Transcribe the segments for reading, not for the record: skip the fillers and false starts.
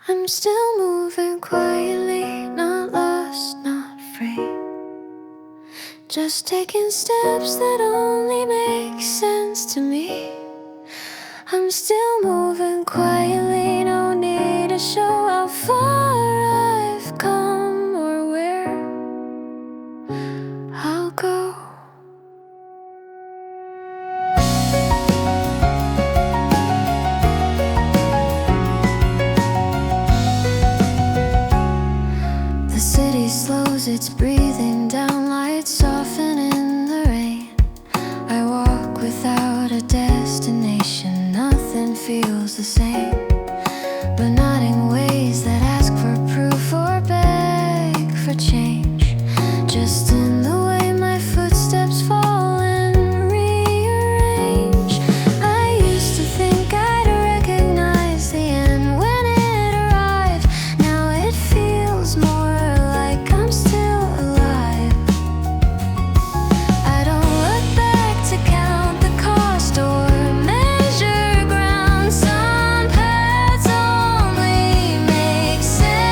I'm still moving quietly, not lost, not free. Just taking steps that only make sense to me. I'm still moving quietly, no need to show how far I've come or where I'll go. The city slows its breathing down, lights soften in the rain. I walk without a destination, nothing feels the same. But not in ways that ask for proof or beg for change. Just in the way my footsteps fall and rearrange. I used to think I'd recognize the end when it arrived. Now it feels more like I'm still alive. I don't look back to count the cost or measure ground. Some paths only make sense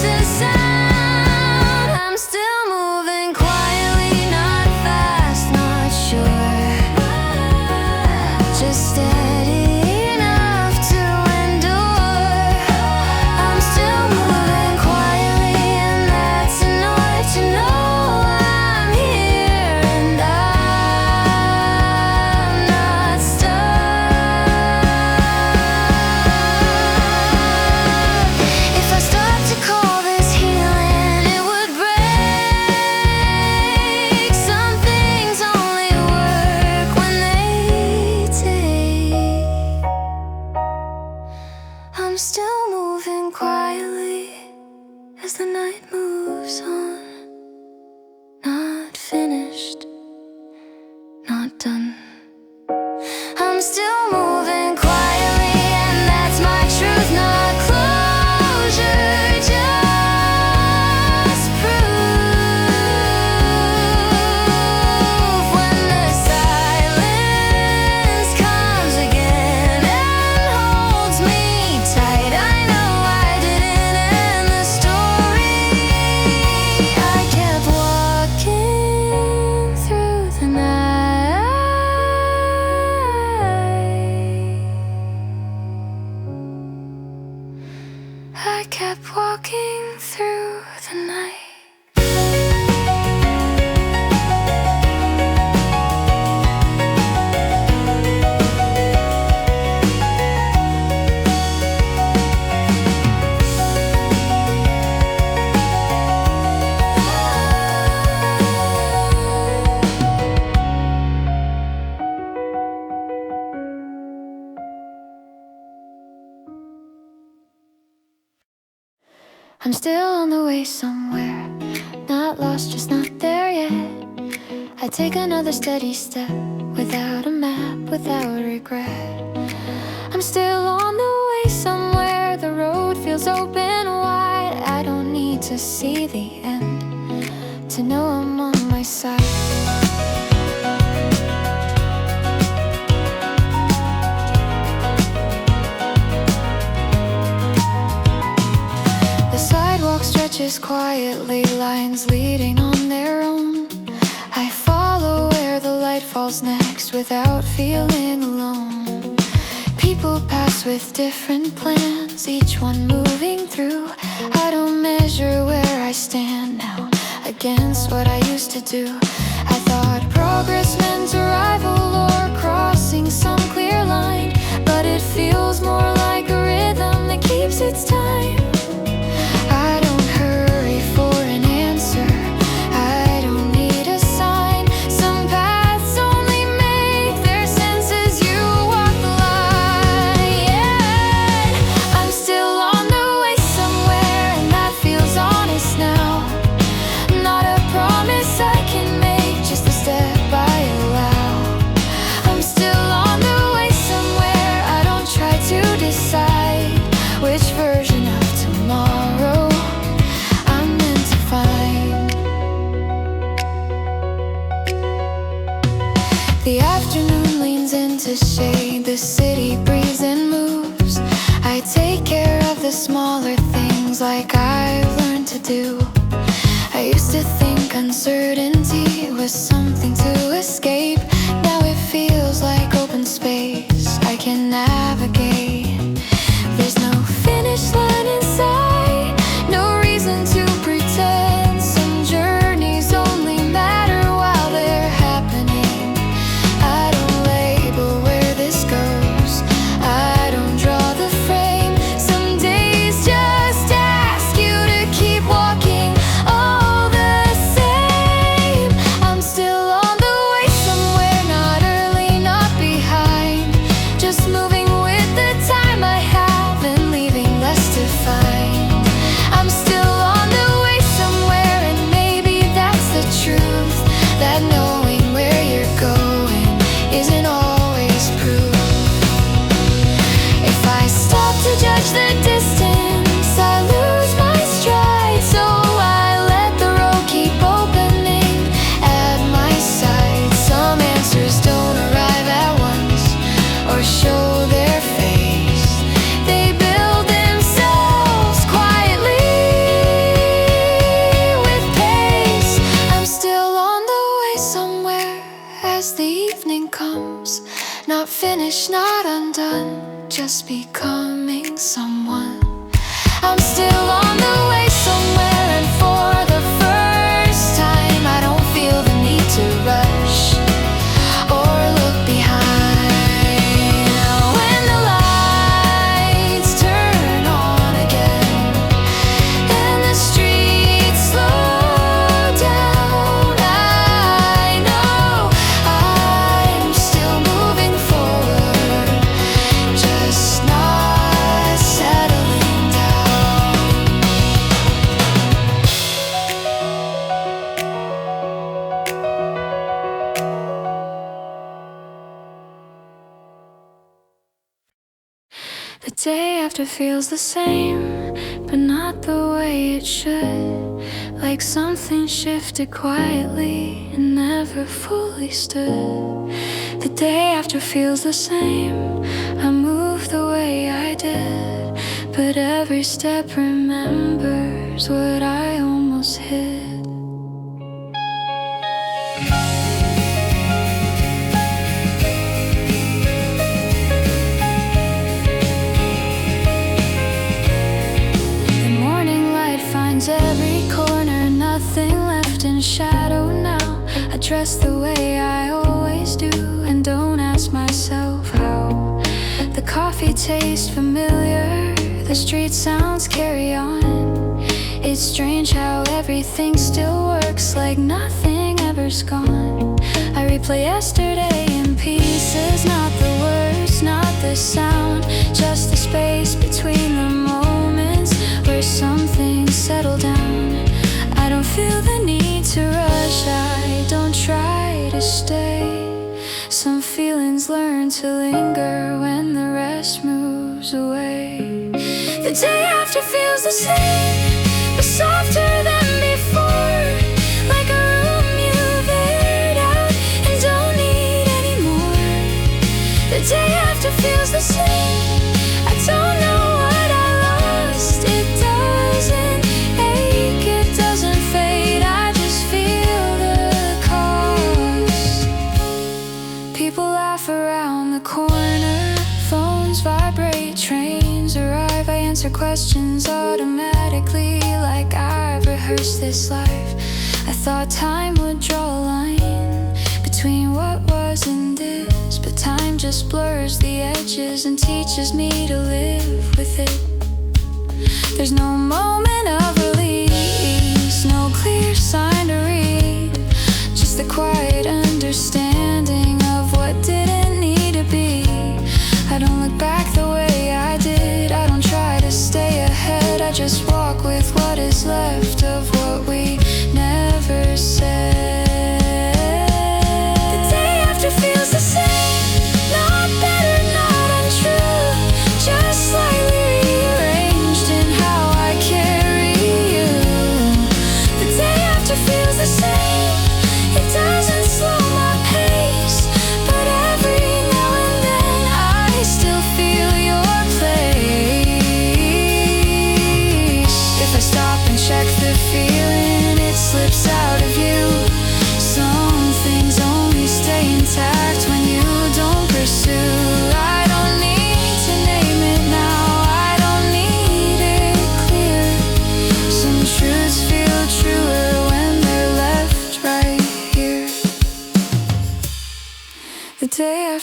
as sound. I'm still moving quietly, not fast, not sure. Just steady enough to endure. I'm still moving quietly, and that's enough to know I'm here and I'm not stuck. If I start to call this healing, it would break. Some things only work when they take. I'm still moving quietly as the night moves on. Not finished, not done. I'm still moving quietly, and that's my truth, not closure, just proof. When the silence comes again and holds me tight, I know I didn't end the story. I kept walking through the night. I kept walking through the night. I'm still on the way somewhere, not lost, just not there yet. I take another steady step, without a map, without regret. I'm still on the way somewhere, the road feels open wide. I don't need to see the end to know I'm on my side. The sidewalk stretches quietly, lines leading on their own. I follow where the light falls next without feeling alone. People pass with different plans, each one moving through. I don't measure where I stand now against what I used to do. I thought progress meant arrival or crossing some clear line, but it feels more like a rhythm that keeps its time. I don't hurry for an answer, I don't need a sign. Some paths only make their sense as you walk the line. Yeah, I'm still on the way somewhere, and that feels honest now. Not a promise I can make, just a step I allow. I'm still on the way somewhere, I don't try to decide which version of tomorrow I'm meant to find. The afternoon leans into shade, the city breathes and moves. I take smaller things like I've learned to do. I used to think uncertainty was something to escape. Now it feels like open space I can navigate. There's no finish line in sight, no reason to pretend. Some journeys only matter while they're happening. I don't label where this goes, I don't draw the frame. Some days just ask you to keep walking all the same. I'm still on the way somewhere, not early, not behind. Just moving with the time I have and leaving less to find. I'm still on the way somewhere, and maybe that's the truth, that knowing where you're going isn't always proof. If I stop to judge the distance, I lose my stride. So I let the road keep opening at my side. Some answers don't arrive at once or show their face. They build themselves quietly with pace. I'm still on the way somewhere as the evening comes. Not finished, not undone, just becoming someone. I'm still on the way somewhere, and for the first time I don't feel the need to rush or look behind. When the lights turn on again and the streets slow down, I know I'm still moving forward, just not settling down. The day after feels the same, but not the way it should. Like something shifted quietly and never fully stood. The day after feels the same, I move the way I did, but every step remembers what I almost hid. The morning light finds every corner, nothing left in shadow now. I dress the way I always do and don't ask myself how. The coffee tastes familiar, the street sounds carry on. It's strange how everything still works like nothing ever's gone. I replay yesterday in pieces, not the words, not the sound, just the space between the moments where something settled down. I don't feel the need to rush, I don't try to stay. Some feelings learn to linger when the rest moves away. The day after feels the same, but softer than before. Like a room you've aired out and don't need anymore. The day after feels the same, I don't know what I lost. It doesn't ache, it doesn't fade, I just feel the cost. People laugh around the corner, phones vibrate, trains arrive. I answer questions automatically, like I've rehearsed this life. I thought time would draw a line between what was and this, but time just blurs the edges and teaches me to live with it. There's no moment of release, no clear sign to read, just the quiet understanding of what didn't need to be. I don't look back the way I did, I don't try to stay ahead, I just walk with what is left of what we never said. The day after feels the same, not better, not untrue, just slightly rearranged in how I carry you. The day after feels the same, it doesn't slow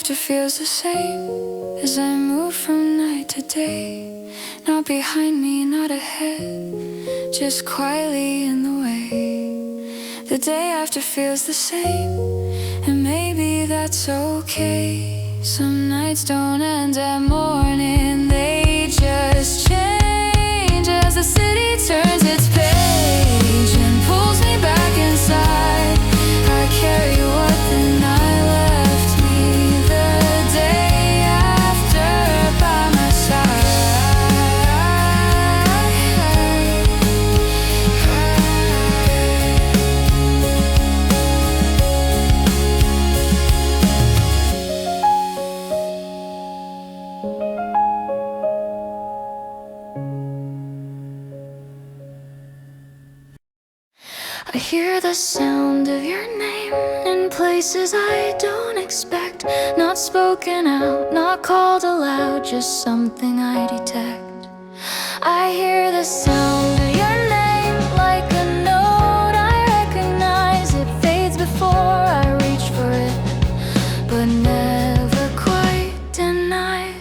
after feels the same as I move from night to day. Not behind me, not ahead, just quietly in the way. The day after feels the same, and maybe that's okay. Some nights don't end at morning, they just change as the city turns its page and pulls me back inside. I carry what the night left me, the day after by my side. I hear the sound of your name in places I don't expect. Not spoken out, not called aloud, just something I detect. I hear the sound of your name like a note I recognize. It fades before I reach for it, but never quite denies.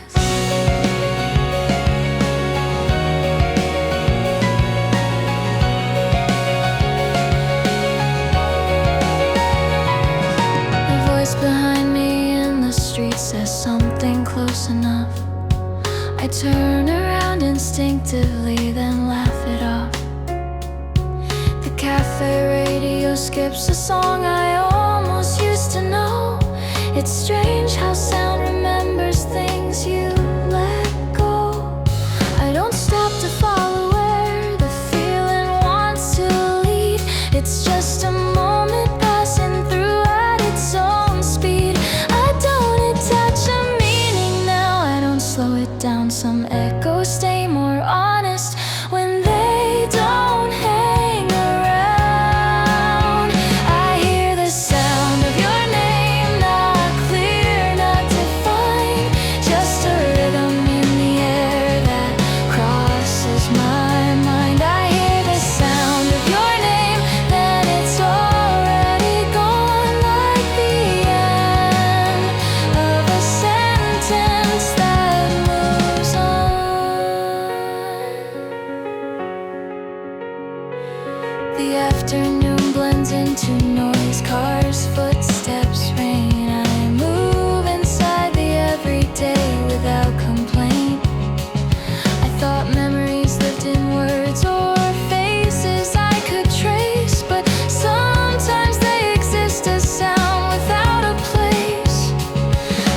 Behind me in the street says something close enough. I turn around instinctively, then laugh it off. The cafe radio skips a song I almost used to know. It's strange how sound remembers things you let go. I don't stop to follow where the feeling wants to lead. It's just a moment passing through at its own speed. I don't attach a meaning now, I don't slow it down. Some echoes stay more honest when they don't hang around. I hear the sound of your name, not clear, not defined, just a rhythm in the air that crosses my mind. I hear the sound of your name, then it's already gone, like the end of a sentence that moves on. The afternoon blends into noise, cars, footsteps, rain. I move inside the everyday without complaint. I thought memories lived in words or faces I could trace, but sometimes they exist as sound without a place.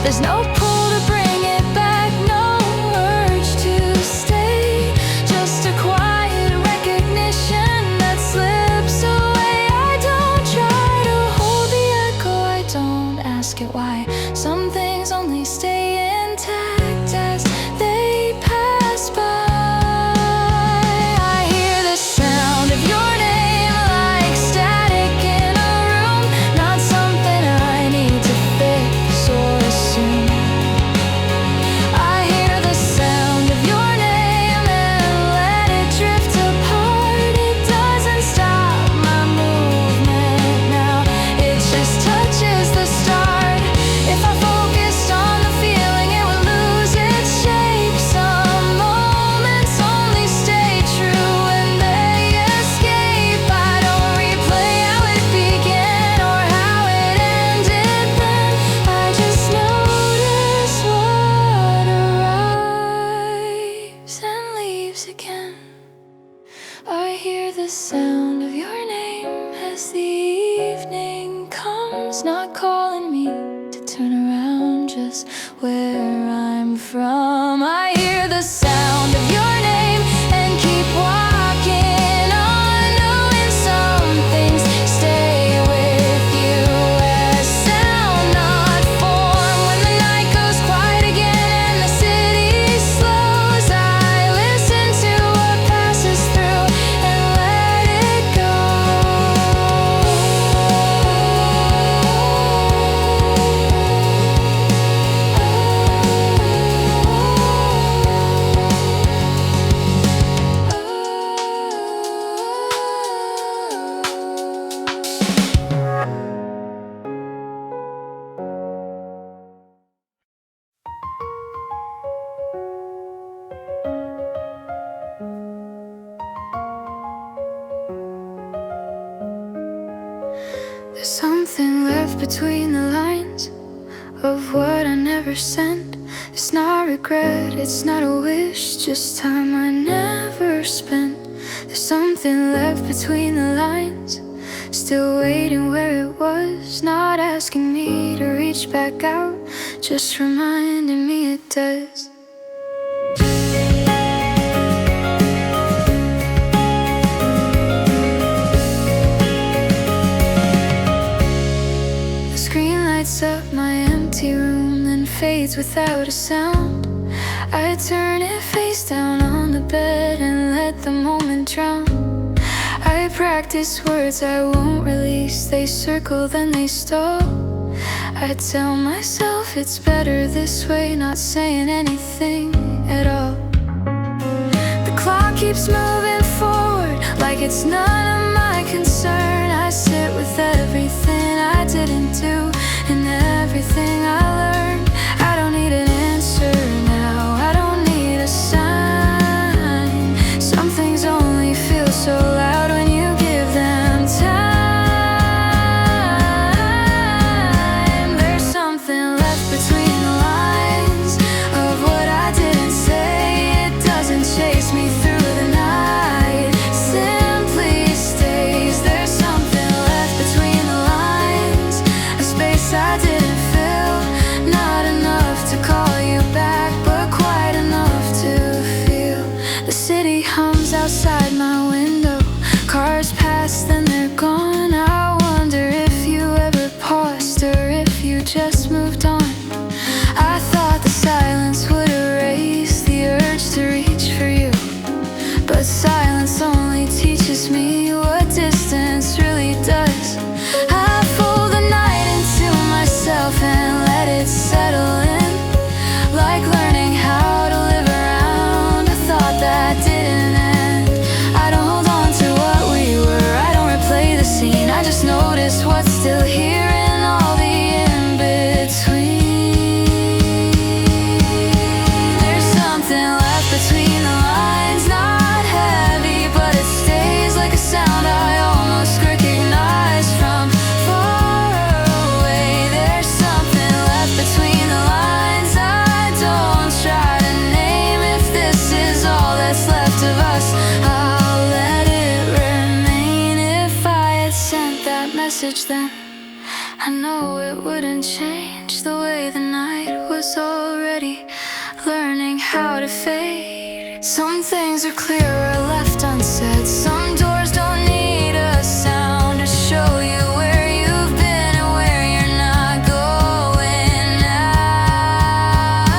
There's no pull to bring it back, no urge to stay, just a quiet recognition that slips away. I don't try to hold the echo, I don't ask it why. Some things only stay intact as they pass by. I hear the sound of your name like static in a room, not something I need to fix or assume. I hear the sound of your name and let it drift apart. It doesn't stop my movement now, it just touches the start. If I focused on the feeling, it would lose its shape. Some moments only stay true when they escape. I don't replay how it began or how it ended then. I just notice what arrives and leaves again. I hear the sound of your name as the evening comes, not calling me to turn around, just where I'm from. I hear the sound of your name and keep walking on, knowing some things stay with you as sound, not form. When the night goes quiet again and the city slows, I listen to what passes through and let it go. There's something left between the lines of what I never sent. It's not regret, it's not a wish, just time I never spent. There's something left between the lines, still waiting where it was, not asking me to reach back out, just reminding me it does. The screen lights up my empty room, then fades without a sound. I turn it face down on the bed and let the moment drown. I practice words I won't release, they circle then they stall. I tell myself it's better this way, not saying anything at all. The clock keeps moving forward like it's none of my concern. I sit with everything I didn't do and everything I learned. I don't need an answer now, I don't need a sign. Some things only feel so loud when you give them time. There's something left between the lines of what I didn't say. It doesn't chase me through the night, simply stays. There's something left between the lines, a space I didn't fill, not enough to call you back, but quite enough to feel. The city hums outside my window, cars pass then they're gone. I wonder if you ever paused or if you just moved on. I thought the silence would erase the urge to reach for you, but silence only teaches me what distance really does. I fold the night into myself and let it settle in, like learning how to live around a thought that didn't end. I don't hold on to what we were, I don't replay the scene, I just notice what's still here in all the in-between. There's something left between the lines, not heavy, but it stays like a sound I almost recognize from far away. There's something left between the lines I don't try to name. If this is all that's left of us, I'll let it remain. If I had sent that message then, I know it wouldn't change the way the night was already learning how to fade. Some things are clearer left unsaid, some doors don't need a sound to show you where you've been and where you're not going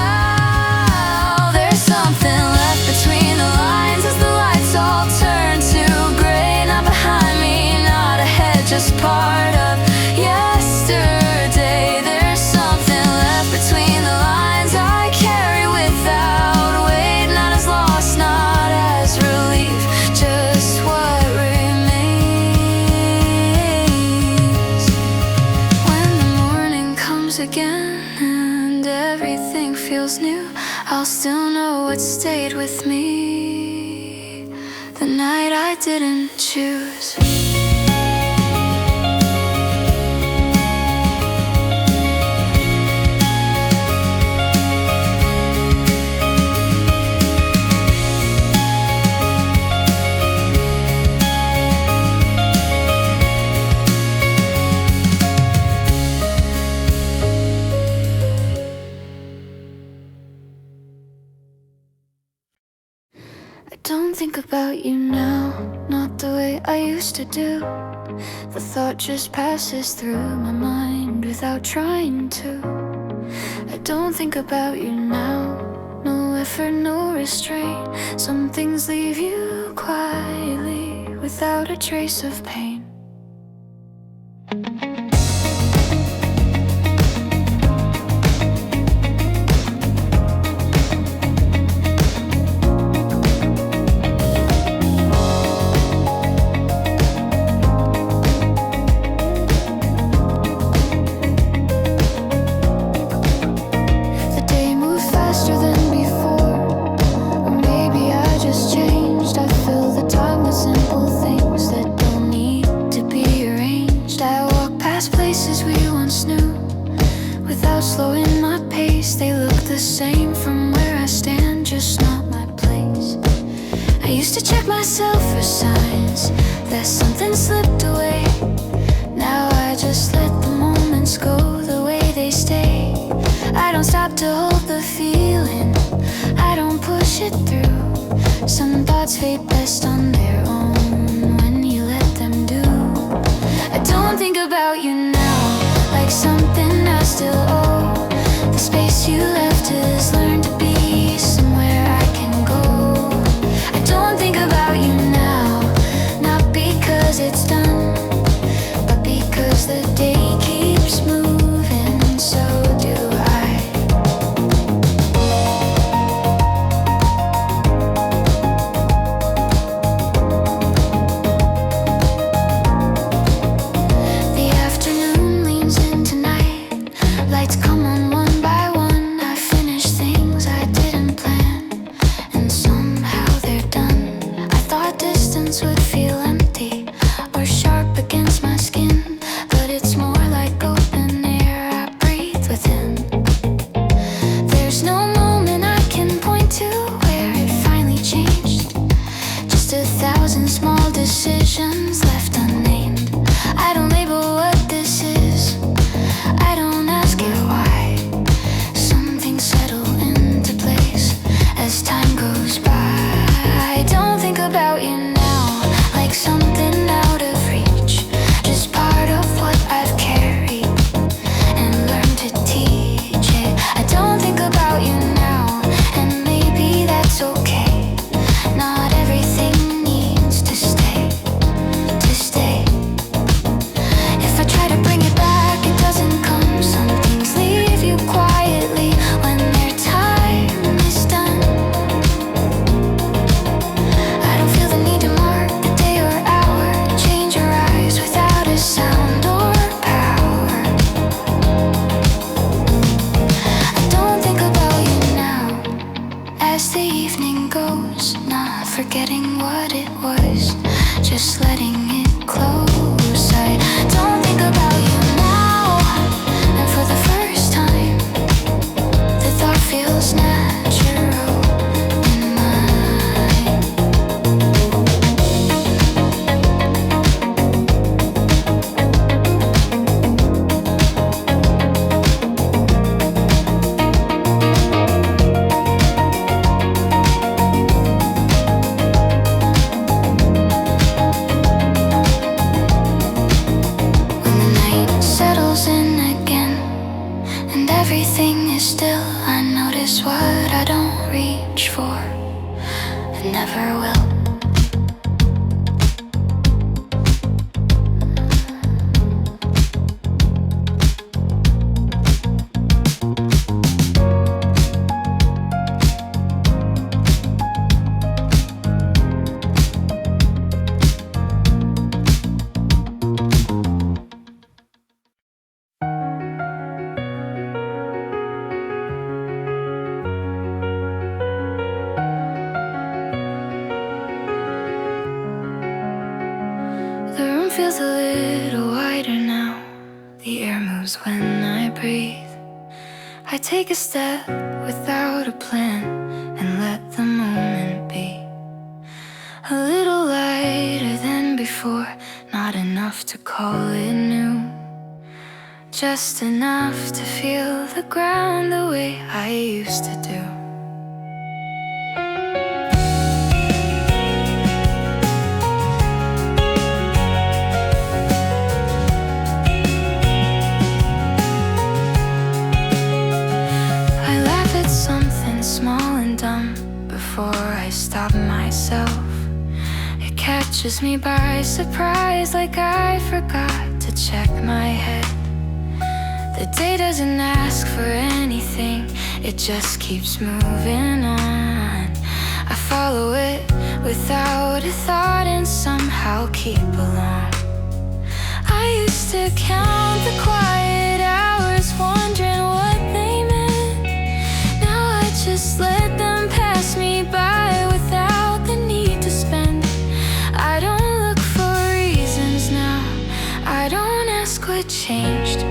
now. There's something left between the lines as the lights all turn to gray, not behind me, not ahead, just part of yesterday. There's something left between the lines I carry without weight, not as loss, not as relief, just what remains. When the morning comes again and everything feels new, I'll still know what stayed with me the night I didn't choose. I don't think about you now, not the way I used to do. The thought just passes through my mind without trying to. I don't think about you now, no effort, no restraint. Some things leave you quietly without a trace of pain. Simple things that don't need I used to check myself for signs that something slipped away. Now I just let the moments go the way they stay. I don't stop to hold the feeling, I don't push it through. Some thoughts fade best on their own when you let them do. I don't think about you now like something I still owe. The space you left has learned to be somewhere I can go. I don't think about you now, not because it's done, but because the day keeps moving, so do I. The afternoon leans into night, lights come on one by one. I finish things I didn't plan, and somehow they're done. I thought distance would feel empty or sharp against my skin, but it's more like open air I breathe within. There's no moment I can point to where it finally changed, just 1,000 small decisions left unnamed. I don't label what this is, I don't ask it why. Some things settle into place as time goes by. I don't think about you now like something out of reach, just part of what I've carried and learned to teach it. I don't think about you now, and maybe that's okay. Not everything needs to stay, to stay. If I try to bring it back, it doesn't come. Some things leave you quietly when their time is done. I don't feel the need to mark the day or hour, change your eyes without a sound or power. I don't think about you now as the evening goes, not forgetting what it was, just letting it close. I don't think about you now, and for the first time the thought feels natural in mine. When the night settles in again and everything is still, I notice what I don't reach for and never will. The room feels a little wider now, the air moves when I breathe. I take a step without a plan and let the moment be. A little lighter than before, not enough to call it new, just enough to feel the ground the way I used to do. I laugh at something small and dumb before I stop myself. It catches me by surprise, like I forgot to check my head. The day doesn't ask for anything, it just keeps moving on. I follow it without a thought and somehow keep along. I used to count the quiet hours, wondering what they meant. Now I just let them pass me by without the need to spend. I don't look for reasons now, I don't ask what changed.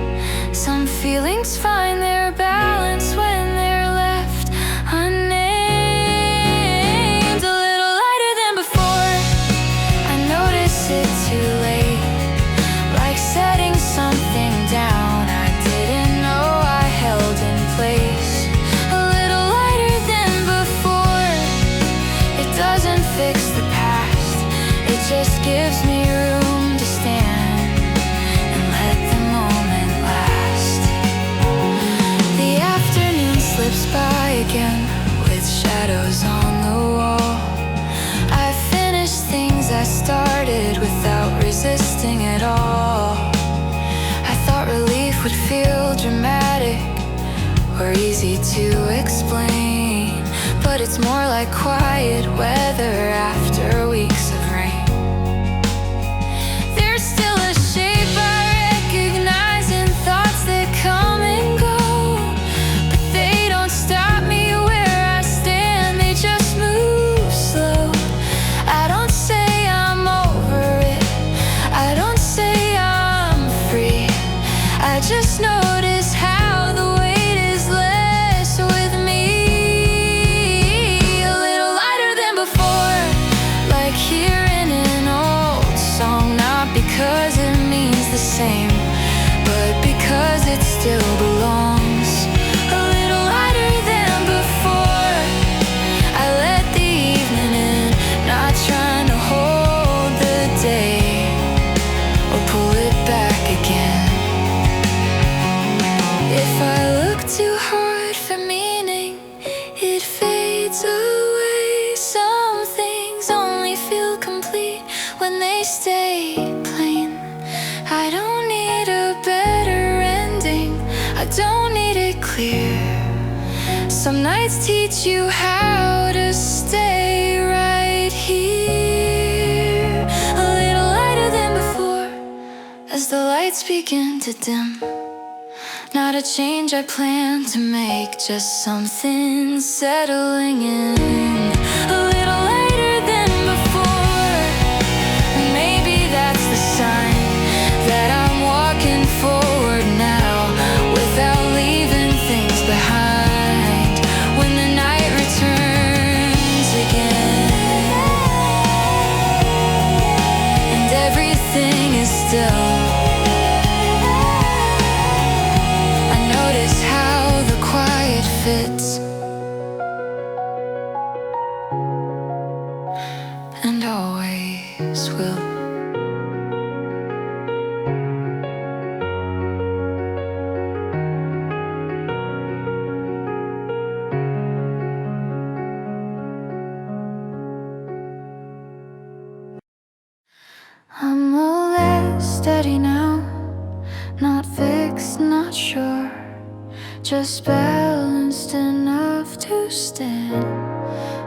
Some feelings find their balance when they're left unnamed. A little lighter than just gives me room to stand and let the moment last. The afternoon slips by again with shadows on the wall. I finished things I started without resisting at all. I thought relief would feel dramatic or easy to explain, but it's more like quiet weather after weeks of rain. There's still a shape I recognize in thoughts that come and go, but they don't stop me where I stand, they just move slow. I don't say I'm over it, I don't say I'm free, I just notice how the weight is less with me. A little lighter than before, like hearing an old song, not because it means the same, but because it still belongs. A little lighter than before, I let the evening in, not trying to hold the day or pull it back again. If I look too hard for meaning, it fades away. Some things only feel complete when they stay plain. I don't need a better ending, I don't need it clear. Some nights teach you how to stay right here. A little lighter than before as the lights begin to dim. Not a change I plan to make, just something settling in. A little lighter than before, maybe that's the sign that I'm walking forward now without leaving things behind. When the night returns again and everything is still, notice how the quiet fits and always will. I'm a less steady now, not fixed, not sure, just balanced enough to stand.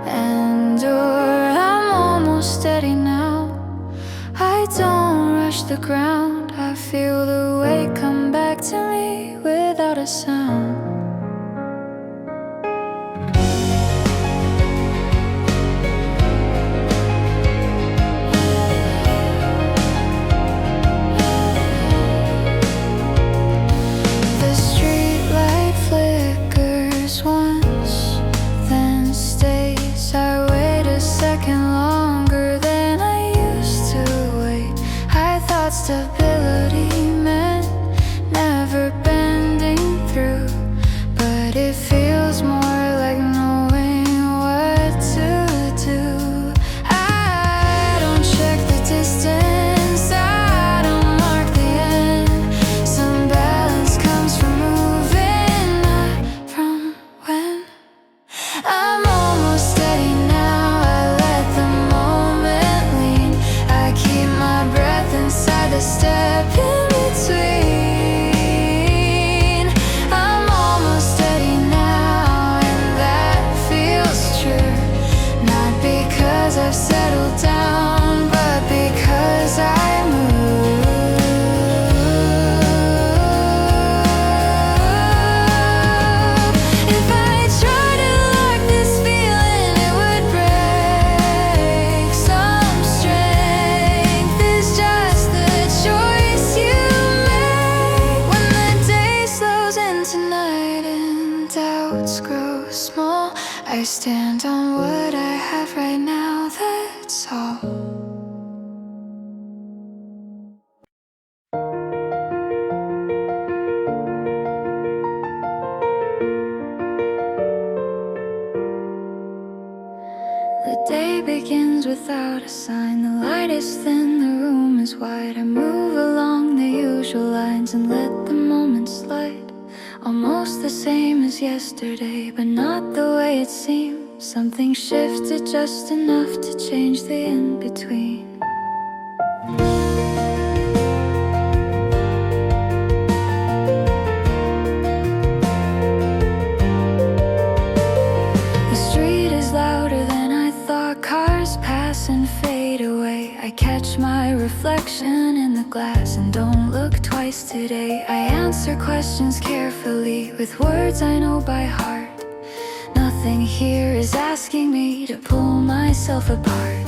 And I'm almost steady now, I don't rush the ground, I feel the weight come back to me without a sound. Stability meant never bending through, but it feels more like knowing what to do. I don't check the distance, I don't mark the end. Some balance comes from moving, not from when. I'm almost steady now, I let the moment lean, I keep my breath inside the step in between. I'm almost steady now, and that feels true. Not because I've settled down, but because I move. If I tried to lock this feeling, it would break. Some strength is just the choice you make. When the day slows into night and doubts grow small, I stand on what I have right now, that's all. The day begins without a sign. The light is thin, the room is wide. I move along the usual lines and let the moment slide. Almost the same as yesterday, but not the way it seems. Something shifted just enough to change the in-between. And fade away. I catch my reflection in the glass and don't look twice today. I answer questions carefully with words I know by heart. Nothing here is asking me to pull myself apart.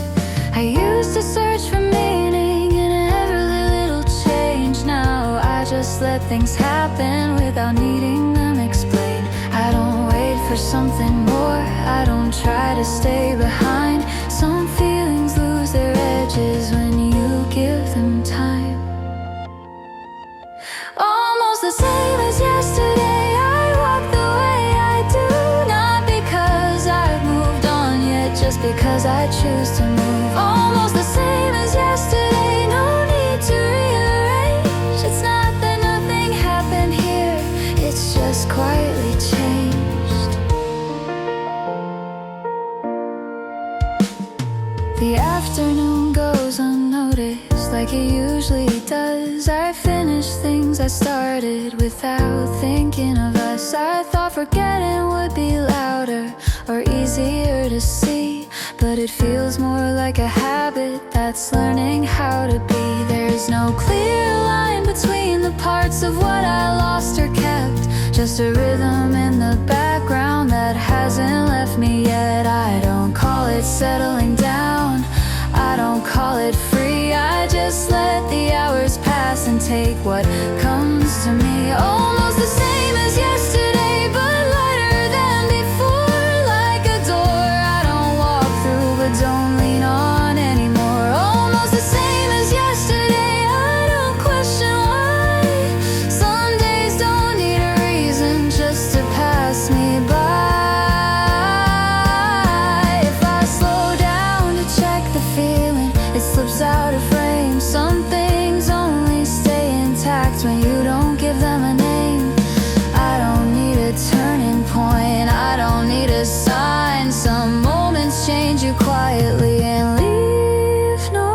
I used to search for meaning in every little change. Now I just let things happen without needing them explained. I don't wait for something more. I don't try to stay behind. Some feelings lose their edges when you give them time. Almost the same as yesterday, I walk the way I do. Not because I've moved on yet, just because I choose to move. Almost the same as yesterday, no need to rearrange. It's not that nothing happened here, it's just quietly changed. The afternoon goes unnoticed like it usually does. I finish things I started without thinking of us. I thought forgetting would be louder or easier to see, but it feels more like a habit that's learning how to be. There's no clear line between the parts of what I lost or kept, just a rhythm in the background that hasn't left me yet. I don't call it settling down, I don't call it free. I just let the hours pass and take what comes to me. Almost the same as yesterday, but lighter than before. Like a door I don't walk through but don't lean on anymore. Almost the same as yesterday, I don't question why. Some days don't need a reason just to pass me by. Out of frame. Some things only stay intact when you don't give them a name. I don't need a turning point, I don't need a sign. Some moments change you quietly and leave no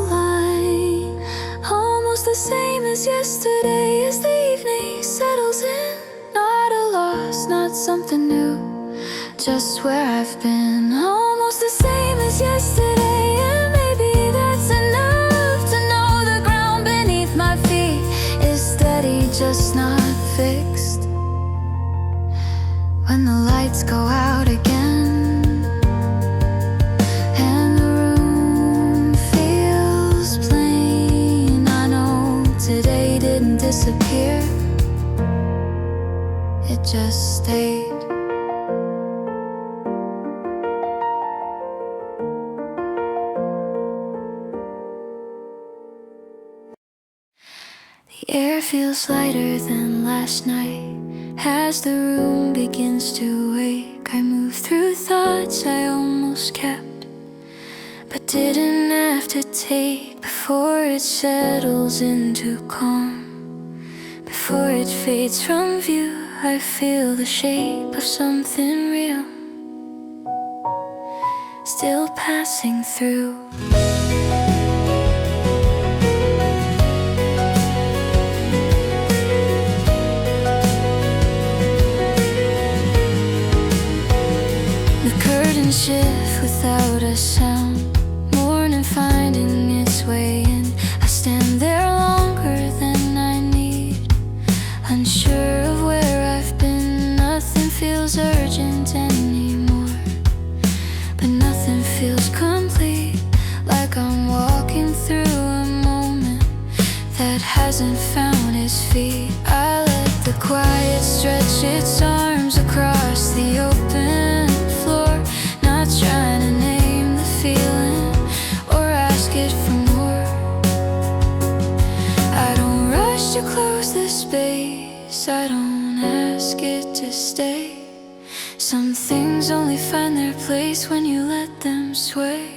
line. Almost the same as yesterday as the evening settles in. Not a loss, not something new, just where I've been. Almost the same as yesterday, and maybe that's enough to know the ground beneath my feet is steady, just not fixed. When the lights go out again and the room feels plain, I know today didn't disappear, it just stayed. The air feels lighter than last night. As the room begins to wake, I move through thoughts I almost kept, but didn't have to take. Before it settles into calm, before it fades from view, I feel the shape of something real, still passing through. Shift without a sound, morning finding its way in. I stand there longer than I need, unsure of where I've been. Nothing feels urgent anymore, but nothing feels complete. Like I'm walking through a moment that hasn't found its feet. I let the quiet stretch its arms across the open floor, not trying to name the feeling or ask it for more. I don't rush to close the space, I don't ask it to stay. Some things things only find their place when you let them sway.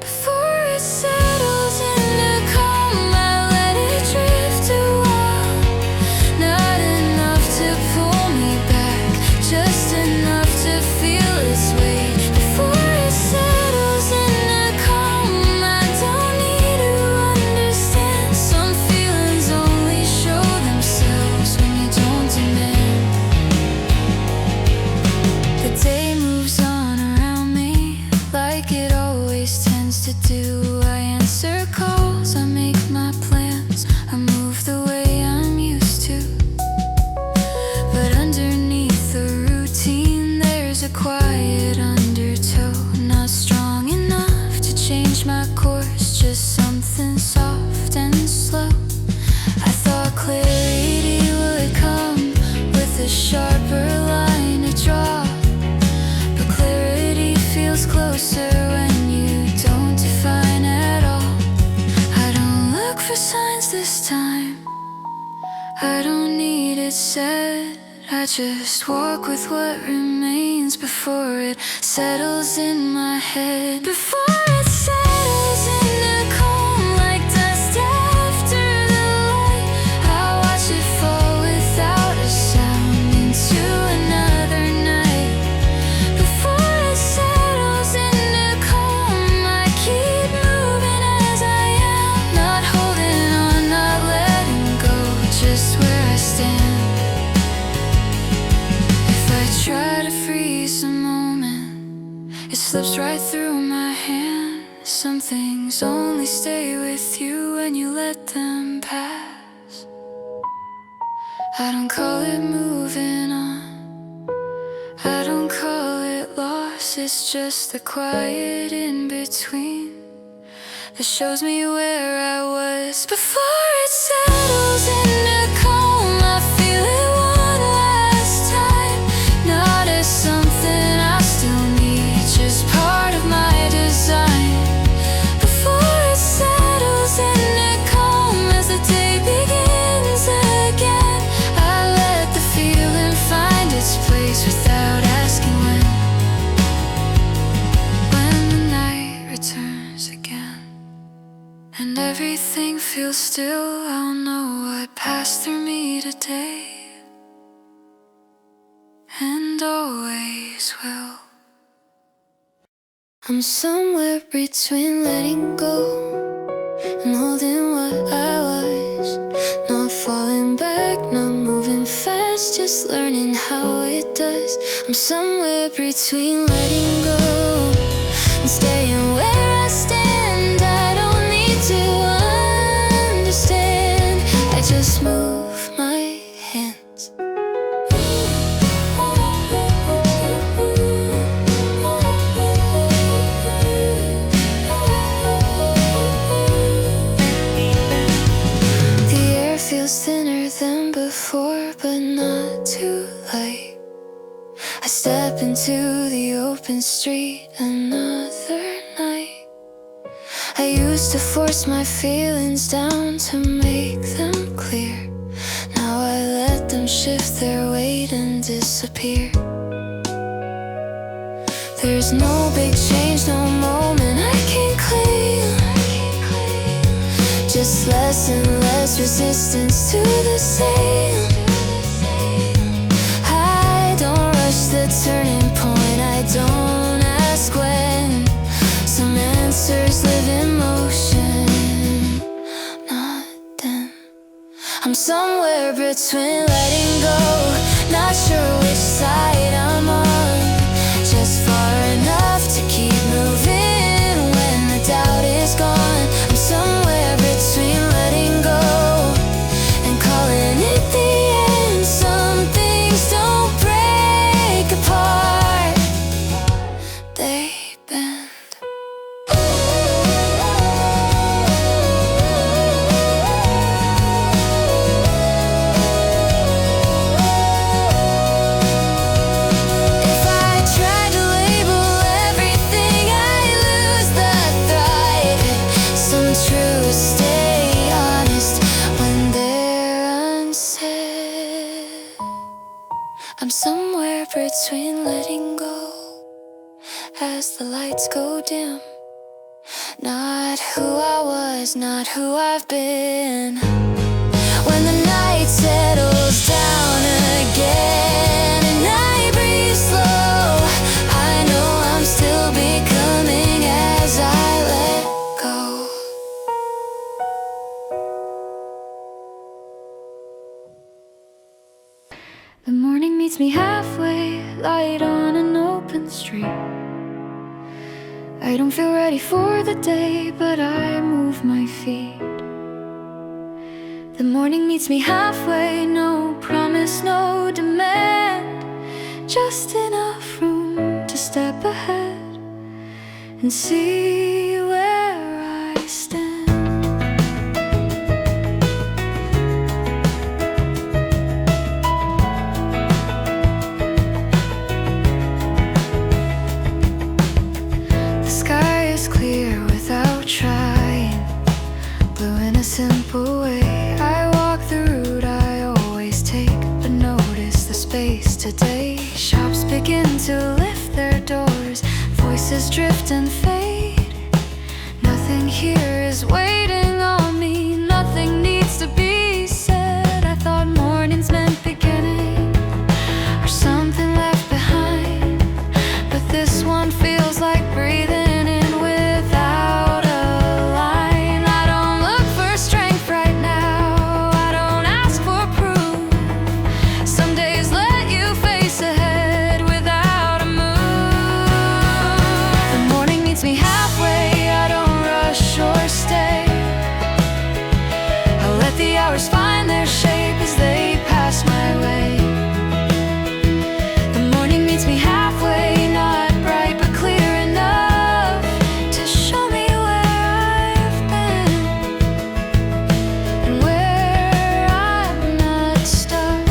Before it settles into calm, I let it drift a while. Not enough to pull me back, just enough to feel its weight. Before it settles into calm, I don't need to understand. Some feelings only show themselves when you don't demand. The day moves on around me like it always tends to do. I answer calls, I make my plans, I move the way I'm used to. But underneath the routine there's a quiet undertow. Not strong enough to change my course, just something soft and slow. I thought clarity would come with a sharper line to draw, but clarity feels closer when you don't define at all. I don't look for signs this time, I don't need it said. I just walk with what remains before it settles in my head. Before it settles into calm like dust after the light, I watch it fall without a sound into another night. Before it settles into calm, I keep moving as I am, not holding on, not letting go, just where I stand. If I try to freeze a moment, it slips right through my hand. Some things only stay with you when you let them pass. I don't call it moving on, I don't call it loss. It's just the quiet in between that shows me where I was. Before it settles into calm, I feel it one last time, not as something I still need, just part of my design. Before it settles into calm, as the day begins again, I let the feeling find its place without asking when. When the night returns again and everything feels still, I'll know what passed through me today and always will. I'm somewhere between letting go and holding what I was. Not falling back, not moving fast, just learning how it does. I'm somewhere between letting go and staying where I stand. I don't need to understand, I just move my hands. The air feels thinner than before, but not too light. I step into the open street another night. I used to force my feelings down to make them clear. Now I let them shift their weight and disappear. There's no big change, no moment I can claim, just less and less resistance to the same. I don't rush the turning point, I don't ask when. Some answers live in motion, not then. I'm somewhere between letting go, not sure which side I'm on, just far enough to keep moving when the doubt is gone. I'm somewhere between letting go and calling it the end. Some things don't break apart, they bend. as the lights go dim. Not who I was, not who I've been. When the night settles down again and I breathe slow, I know I'm still becoming as I let go. The morning meets me halfway, light on an open street. I don't feel ready for the day, but I move my feet. The morning meets me halfway, no promise, no demand, just enough room to step ahead and see where I stand. The sky is clear without trying, blue in a simple way. Today, shops begin to lift their doors, voices drift and fade. Nothing here is waiting on me, nothing needs to be said. I thought mornings meant beginning or something left behind, but this one feels like breathing in without a line. I don't look for strength right now, I don't ask for proof. Some days ahead without a move. The morning meets me halfway, I don't rush or stay. I let the hours find their shape as they pass my way. The morning meets me halfway, not bright but clear enough to show me where I've been and where I'm not stuck.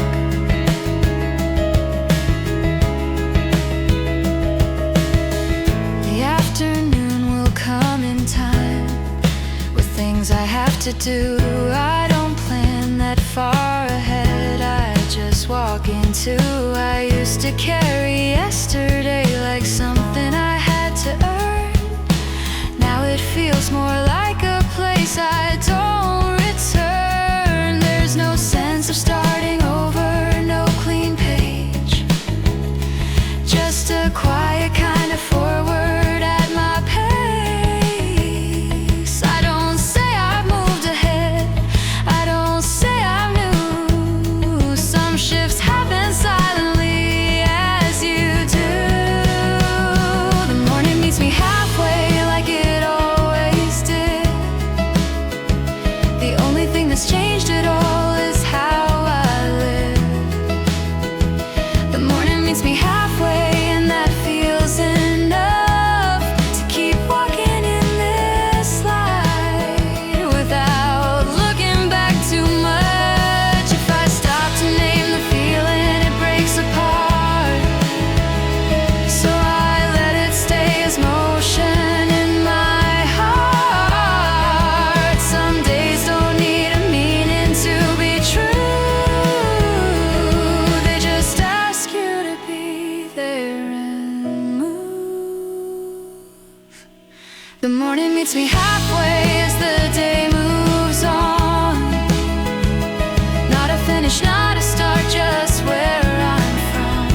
I have to do. I don't plan that far ahead, I just walk into. I used to carry yesterday like something I had to earn. Now it feels more like a place I don't return. There's no sense of starting over, no clean page, just a quiet kind of forward at my pace. Changed it all is how I live. The morning meets me halfway, and that feels enough to keep walking in this light without looking back too much. If I stop to name the feeling, it breaks apart, so I let it stay as motion in my heart. Some days don't need to be true, they just ask you to be there and move. The morning meets me halfway as the day moves on, not a finish, not a start, just where I'm from.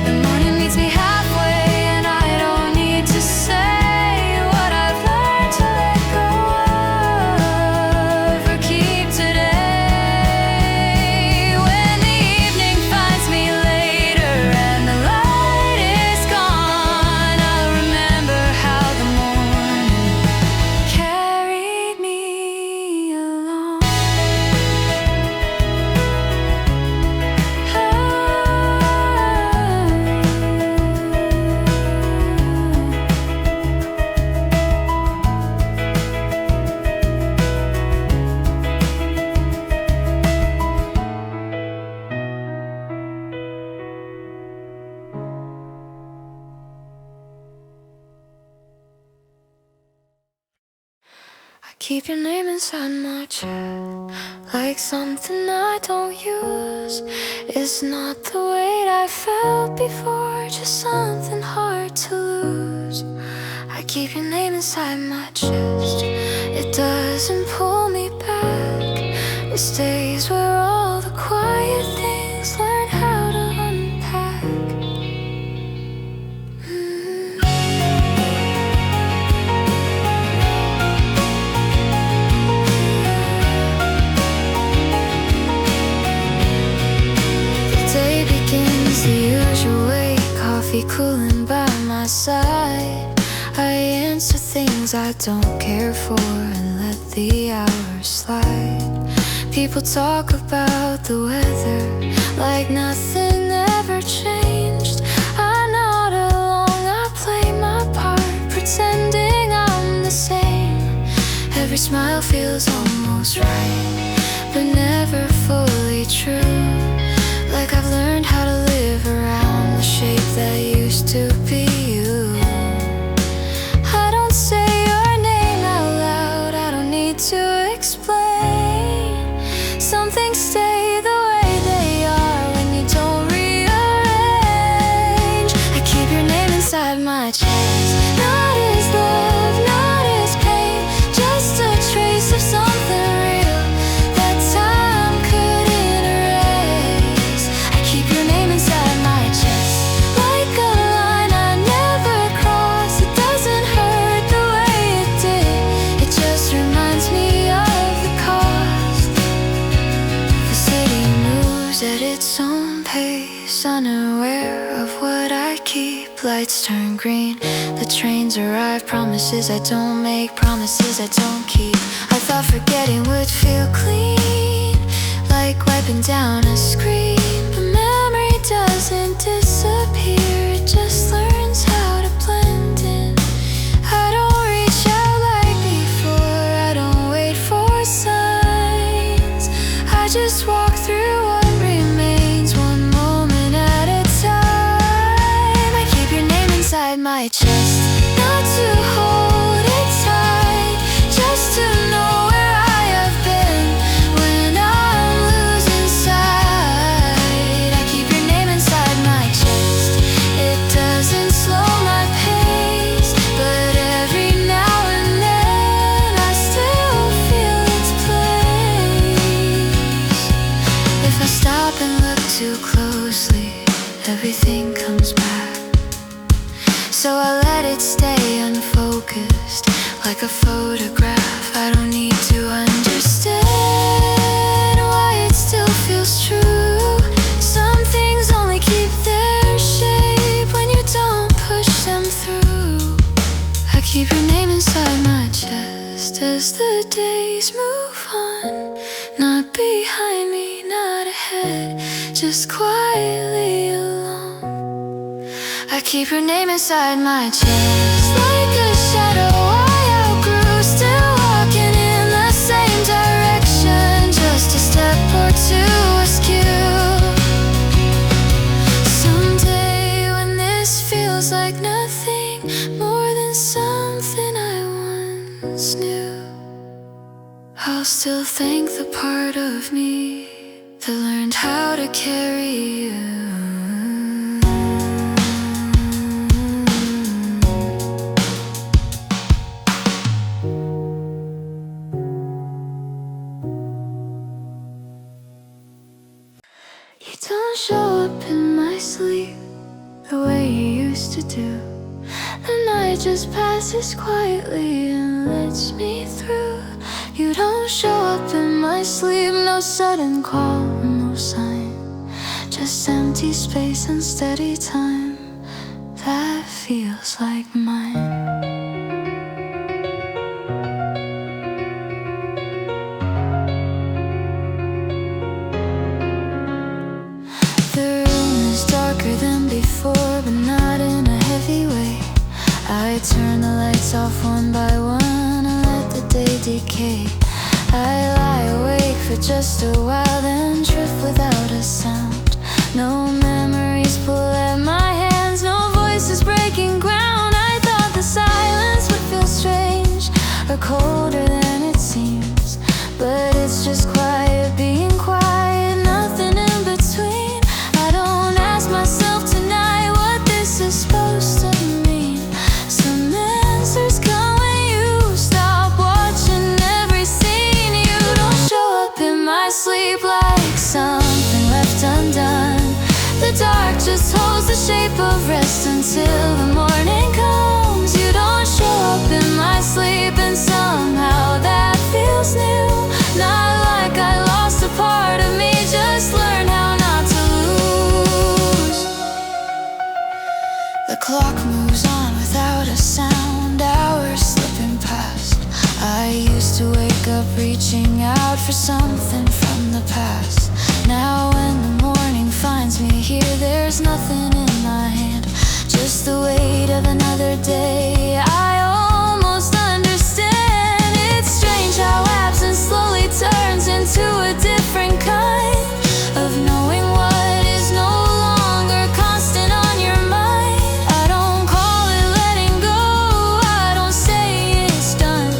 The morning meets me halfway, and I don't need to say what I've learned to let go of or keep today. When the evening finds me later and the light is gone, I'll remember how the morning keep your name inside my chest, like something I don't use. It's not the weight I felt before, just something hard to lose. I keep your name inside my chest. It doesn't pull me back. It stays where all the quiet things learn how to unpack. The day begins the usual way, coffee cooling by my side. I answer things I don't care for and let the hours slide. People talk about the weather like nothing ever changed. I nod along, I play my part, pretending I'm the same. Every smile feels almost right, but never fully true. Like I've learned how to live around the shape that used to be you. I don't say your name out loud, I don't need to explain. Some things stay the way they are when you don't rearrange. I keep your name inside my chest, not as love, not as pain, just a trace of something real that time couldn't erase. I keep your name inside my chest, like a line I never cross. It doesn't hurt the way it did, it just reminds me of the cost. The city moves at its own pace, unaware of what I keep. Lights turn green, the trains arrive. Promises I don't make, promises I don't keep. I thought forgetting would feel clean, like wiping down a screen. But memory doesn't disappear, it just learns how to blend in. I don't reach out like before, I don't wait for signs. I just walk through what remains, one moment at a time. I keep your name inside my chest, not to hold it tight, just to know where I have been when I'm losing sight. I keep your name inside my chest, it doesn't slow my pace, but every now and then I still feel its place. If I stop and look too closely, everything comes back. So I let it stay unfocused, like a photograph. I don't need to understand why it still feels true. Some things only keep their shape when you don't push them through. I keep your name inside my chest as the days move on, not behind me, not ahead, just quietly alone. I keep your name inside my chest, like a shadow I outgrew, still walking in the same direction, just a step or two askew. Someday when this feels like nothing more than something I once knew, I'll still thank the part of me that learned how to carry you. Don't show up in my sleep the way you used to do. The night just passes quietly and lets me through. You don't show up in my sleep, no sudden call, no sign, just empty space and steady time that feels like mine. Than before, but not in a heavy way. I turn the lights off one by one and let the day decay. I lie awake for just a while, then drift without a sound. No memories pull at my hands, no voices breaking ground. I thought the silence would feel strange or colder than it of rest until the morning comes. You don't show up in my sleep, and somehow that feels new. Not like I lost a part of me, just learn how not to lose. The clock moves on without a sound, hours slipping past. I used to wake up reaching out for something from the past. Now when the morning finds me here, there's nothing in my hand, just the weight of another day. I almost understand. It's strange how absence slowly turns into a different kind of knowing what is no longer constant on your mind. I don't call it letting go, I don't say it's done.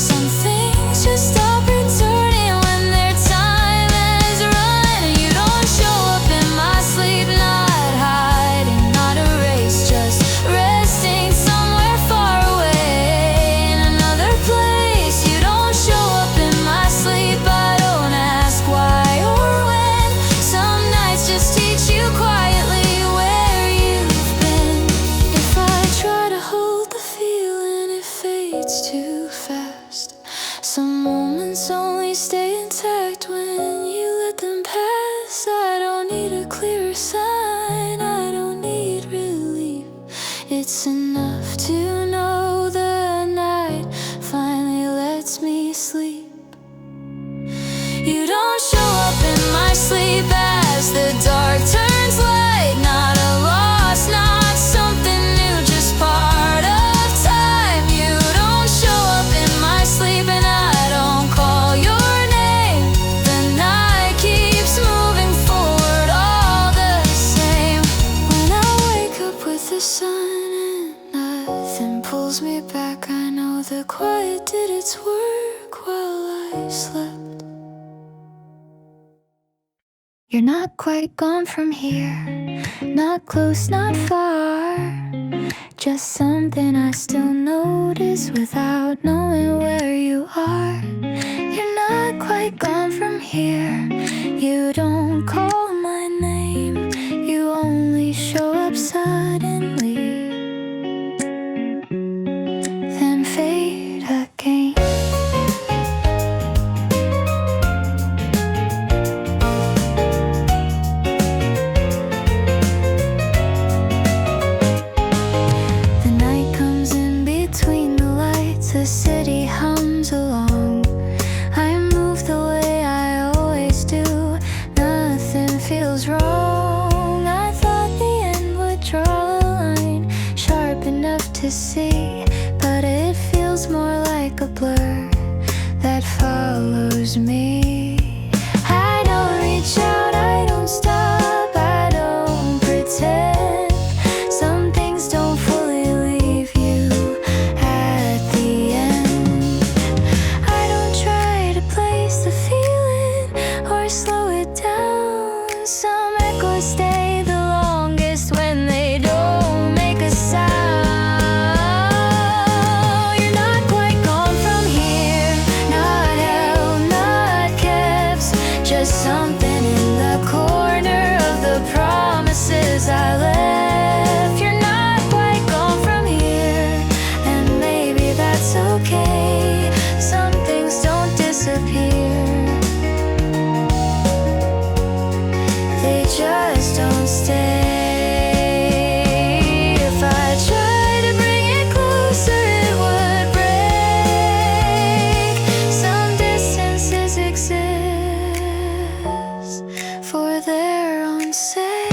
Some things just stop returning when their time has run. You don't show up in my sleep, not hiding, not erased, just resting somewhere far away in another place. You don't show up in my sleep, I don't ask why or when. Some nights just teach you quietly where you've been. If I try to hold the feeling, it fades too fast. Some moments only stay intact when you let them pass. I don't need a clearer sign, I don't need relief. It's enough to know the night finally lets me sleep. You don't show up in my sleep as the dark turns light. Not a loss, not something new, just part of time. You don't show up in my sleep, and I don't call your name. The night keeps moving forward all the same. When I wake up with the sun and nothing pulls me back, I know the quiet did its work while I slept. You're not quite gone from here, not close, not far. Just something I still notice without knowing where you are. You're not quite gone from here, you don't call my name, you only show up suddenly, then fade again. The night comes in between the lights, the city hums along. I move the way I always do, nothing feels wrong. I thought the end would draw a line sharp enough to see, but it feels more like a blur that follows me. I don't reach out, I don't stop, I don't pretend. Some things don't fully leave you at the end. I don't try to place the feeling or slow it down. Some echoes stay the longest when they don't make a sound. You're not quite gone from here, not held, not kept, just something in the corner of the promises I left. You're not quite gone from here, and maybe that's okay. Some things don't disappear, they just don't stay. If I tried to bring it closer, it would break. Some distances exist for their own sake.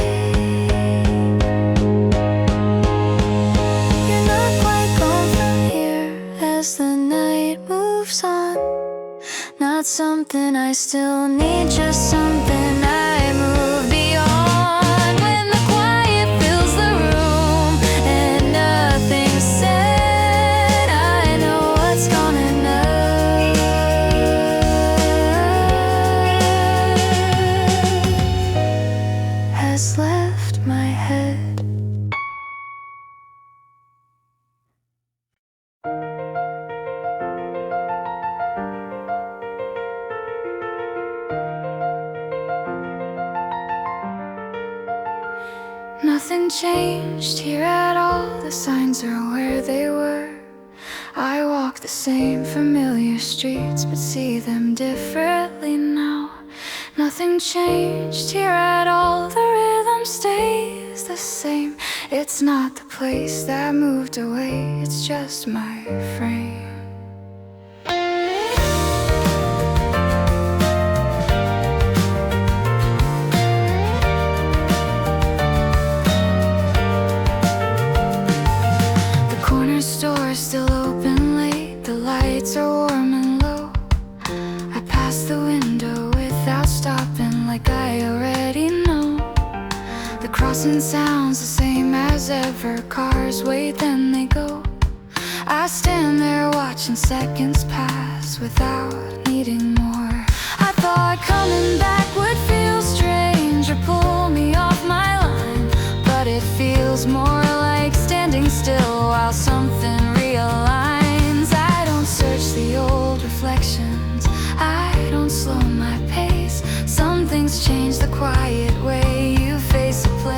You're not quite gone from here as the night moves on. Not something I still need, just something I move beyond. When the quiet fills the room and nothing's said, I know what's gonna know. Has left my head. Nothing changed here at all. The signs are where they were. I walk the same familiar streets, but see them differently now. Nothing changed here at all. The rhythm stays the same. It's not the place that moved away, it's just my frame. Store still open late, the lights are warm and low. I pass the window without stopping, like I already know. The crossing sounds the same as ever. Cars wait, then they go. I stand there watching seconds pass without needing more. I thought coming back would feel strange or pull me off my line, but it feels more like standing still while something realigns. I don't search the old reflections, I don't slow my pace. Some things change the quiet way you face a place.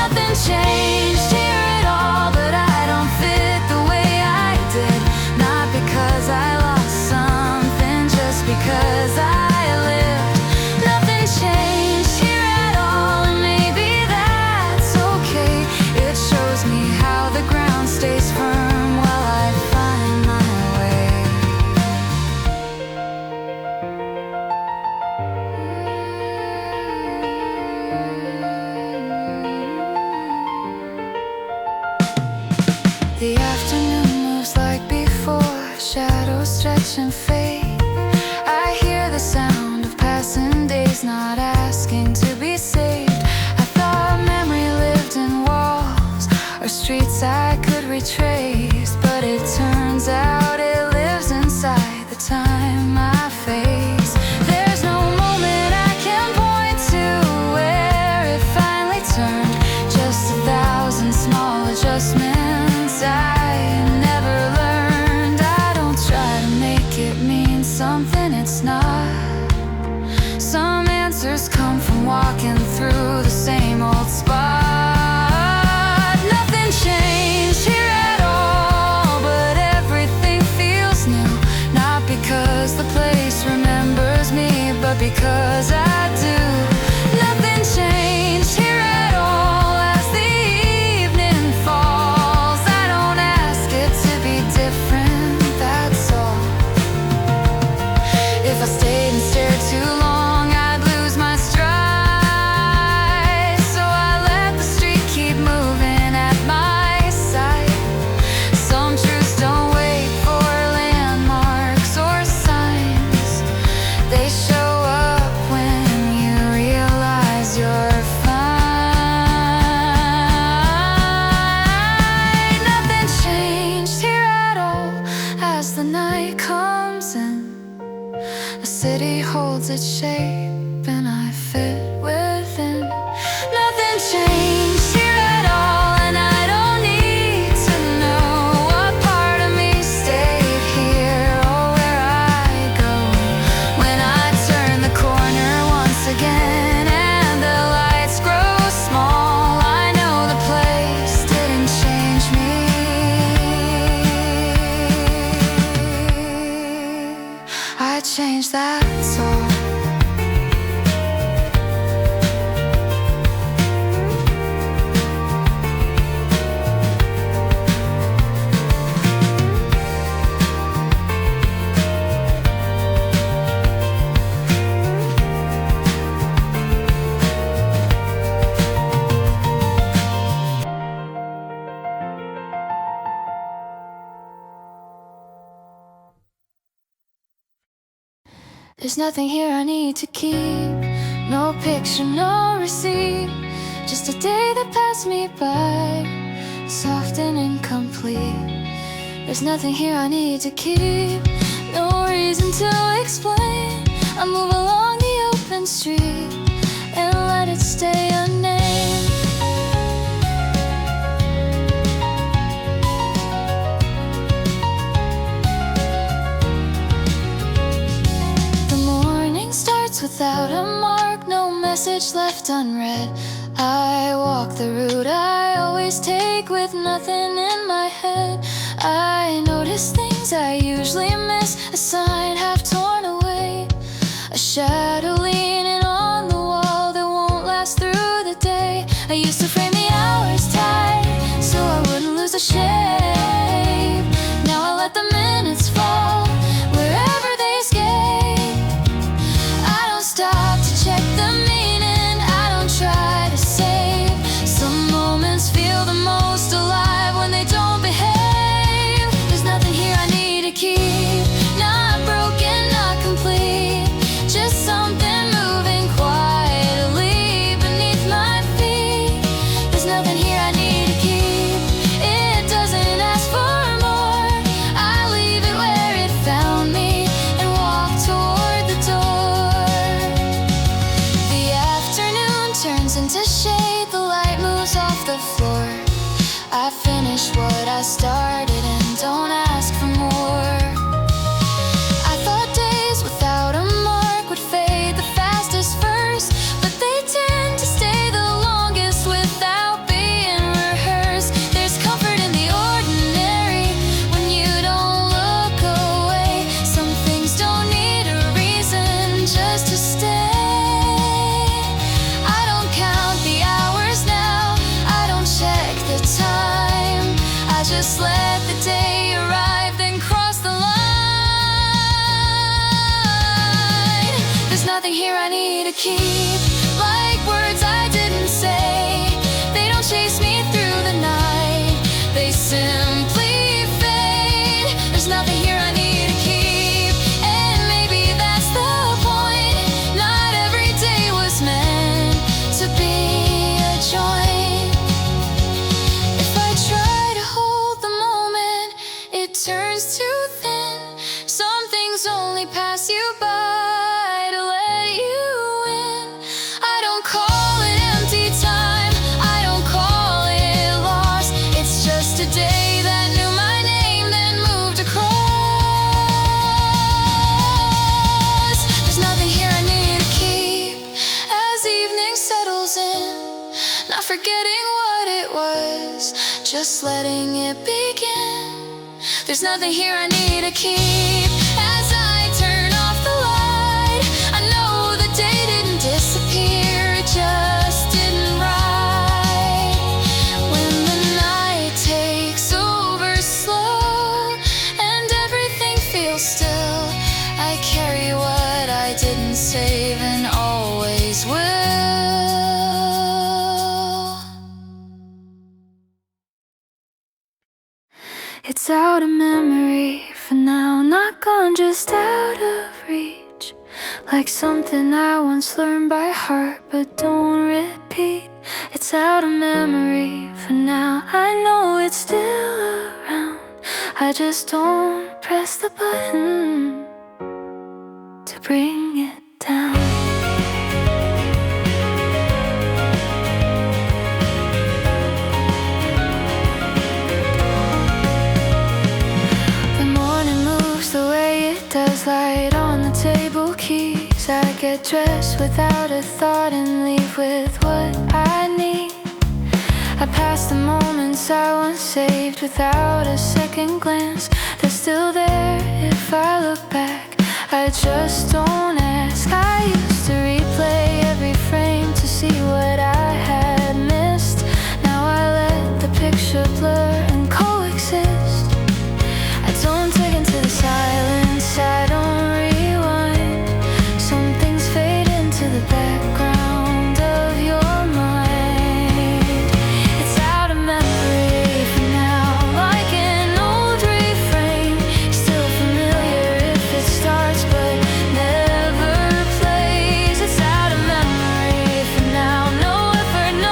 Nothing changed here at all, but I don't fit the way I did. Not because I lost something, just because I lived. Nothing changed here at all, and maybe that's okay. It shows me how the ground stays firm while I find my way. The afternoon moves like before, shadows stretch and fade. I hear the sound of passing days, not asking to be saved. I thought memory lived in walls or streets I could retrace, but it turns out it lives inside the time I face. There's no moment I can point to where it finally turned, just 1,000 small adjustments I never learned. I don't try to make it mean something it's not. Some answers come from walking through the same old spot. Nothing changed here at all, but everything feels new. Not because the place remembers me, but because I do. Nothing changed here at all as the evening falls. I don't ask it to be different, that's all. If I stayed and stared too long, I'd lose my stride. So I let the street keep moving at my side. Some truths don't wait for landmarks or signs. They show up when you realize you're fine. Nothing changed here at all as the night comes in. The city holds its shape and I fit within. Nothing changed here at all, and I don't need to know what part of me stayed here or where I go. When I turn the corner once again and the lights grow small, I know the place didn't change me. I changed, that's all. There's nothing here I need to keep. No picture, no receipt. Just a day that passed me by, soft and incomplete. There's nothing here I need to keep. No reason to explain. I move along the open street and let it stay unnamed. Without a mark, no message left unread. I walk the route I always take with nothing in my head. I notice things I usually miss, a sign half torn away, a shadow leaning on the wall that won't last through the day. I used to frame the hours tight so I wouldn't lose the shape. Now I let the minutes fall wherever they escape. I don't stop to check the meaning, I don't try to save. Some moments feel the most alive when they don't behave. There's nothing here I need to keep, not broken, not complete, just something moving quietly beneath my feet. There's nothing here I need to keep, it doesn't ask for more. I leave it where it found me and walk toward the door. The afternoon turns into shade, the light moves off the floor. I finish what I started and don't ask for more. I thought days without a mark would fade the fastest first, but they tend to stay the longest without being rehearsed. There's comfort in the ordinary when you don't look away. Some things don't need a reason just to stay. I don't count the hours now, I don't check the time, I just let the day arrive, then cross the line. There's nothing here I need to keep, like words I didn't say. They don't chase me through the night, they simply fade. There's nothing here I need to keep, and maybe that's the point. Not every day was meant to be a joint. If I try to hold the moment, it turns too thin. Some things only pass you by to let you in. I don't call it empty time, I don't call it lost. It's just a day that knew my name, then moved across. There's nothing here I need to keep as evening settles in, not forgetting what it was, just letting it begin. There's nothing here I need to keep as I turn off the light. I know the day didn't disappear, it just didn't right. When the night takes over slow and everything feels still, I carry what I didn't save and always will. It's out of memory for now, not gone, just out of reach. Like something I once learned by heart, but don't repeat. It's out of memory for now, I know it's still around, I just don't press the button to bring it down. Does light on the table keys, I get dressed without a thought and leave with what I need. I pass the moments I once saved without a second glance. They're still there if I look back, I just don't ask. I used to replay every frame to see what I had missed. Now I let the picture blur and coexist. I don't dig into the silence, I don't rewind. Some things fade into the background of your mind. It's out of memory for now, like an old refrain, still familiar if it starts but never plays. It's out of memory for now, no effort, no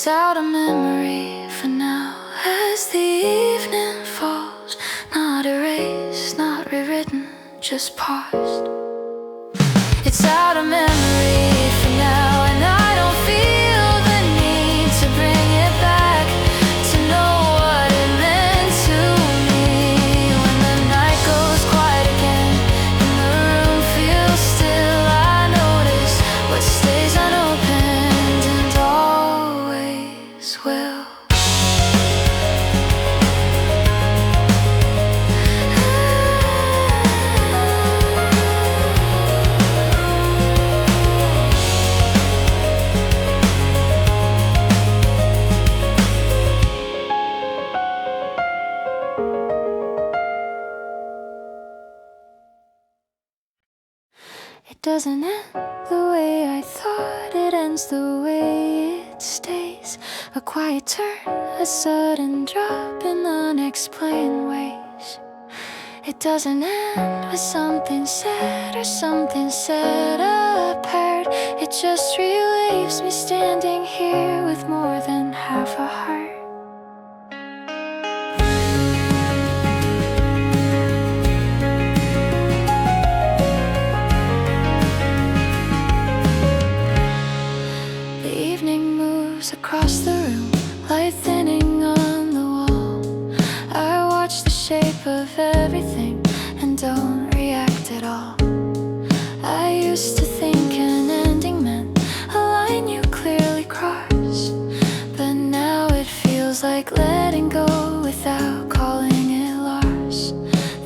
It's out of memory for now. As the evening falls, not erased, not rewritten, just paused. It's out of memory for now, and I don't feel the need to bring it back to know what it meant to me. When the night goes quiet again and the room feels still, I notice what stays unopened and always will. It doesn't end the way I thought, it ends the way it stays. A quiet turn, a sudden drop in unexplained ways. It doesn't end with something said or something set apart. It just relieves me standing here with more than half a heart. Across the room, light thinning on the wall. I watch the shape of everything and don't react at all. I used to think an ending meant a line you clearly cross, but now it feels like letting go without calling it loss.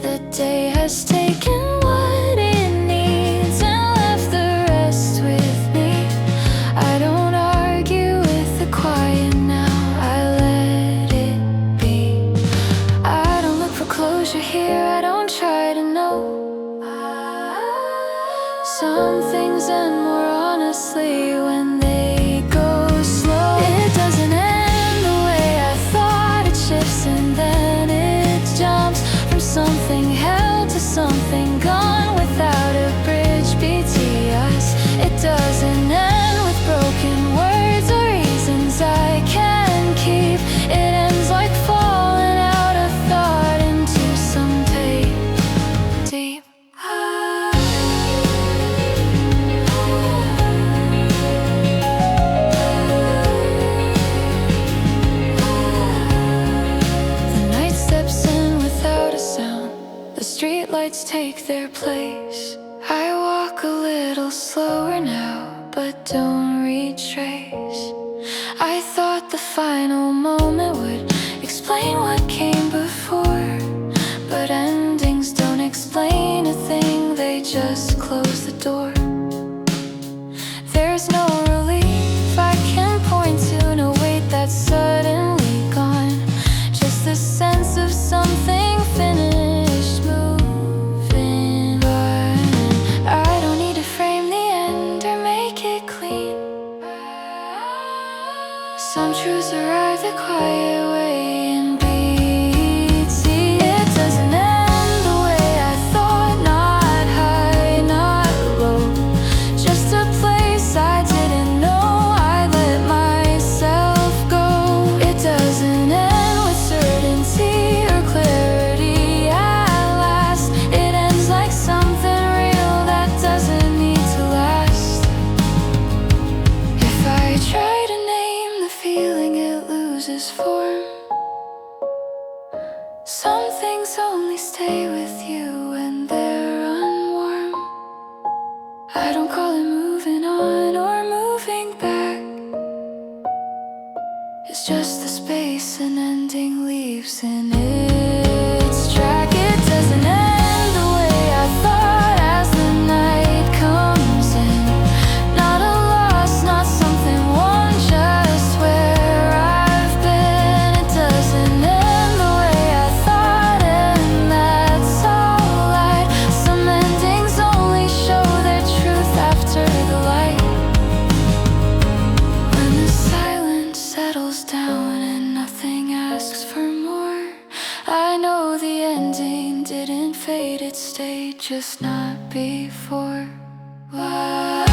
The day has taken what it needs and left the rest with me. I don't argue with the quiet now, I let it be. I don't look for closure here, I don't try to know. Some things end more honestly when they go slow. It doesn't end the way I thought, it shifts and then it jumps from something held to something gone without a bridge between us. It doesn't end with broken words or reasons I can keep. It ends like falling out of thought into some deep. The night steps in without a sound. The streetlights take their place. I walk a little slower now, but don't retrace. I thought the final moment would explain what came before, but endings don't explain a thing, they just close the door. There's no relief I can point to, no weight that's suddenly gone, just the sense of something finished moving on. I don't need to frame the end or make it clean. Some truths arrive the quiet way in BT. It doesn't end the way I thought, not high, not low, just a place I didn't know. I let myself go. It doesn't end with certainty or clarity at last. It ends like something real that doesn't need to last. If I try to name the feeling, it loses form. Some things only stay with you when they're unwarm. I don't call it moving on or moving back. It's just the space an ending leaves in its track. It doesn't end the way I thought as the night comes in. Not a loss, not something won, just where I've been. It doesn't end the way I thought, and that's alright. Some endings only show their truth after the light. When the silence settles down and nothing asks for more, I know the ending didn't fade, it stayed, just not before. Why?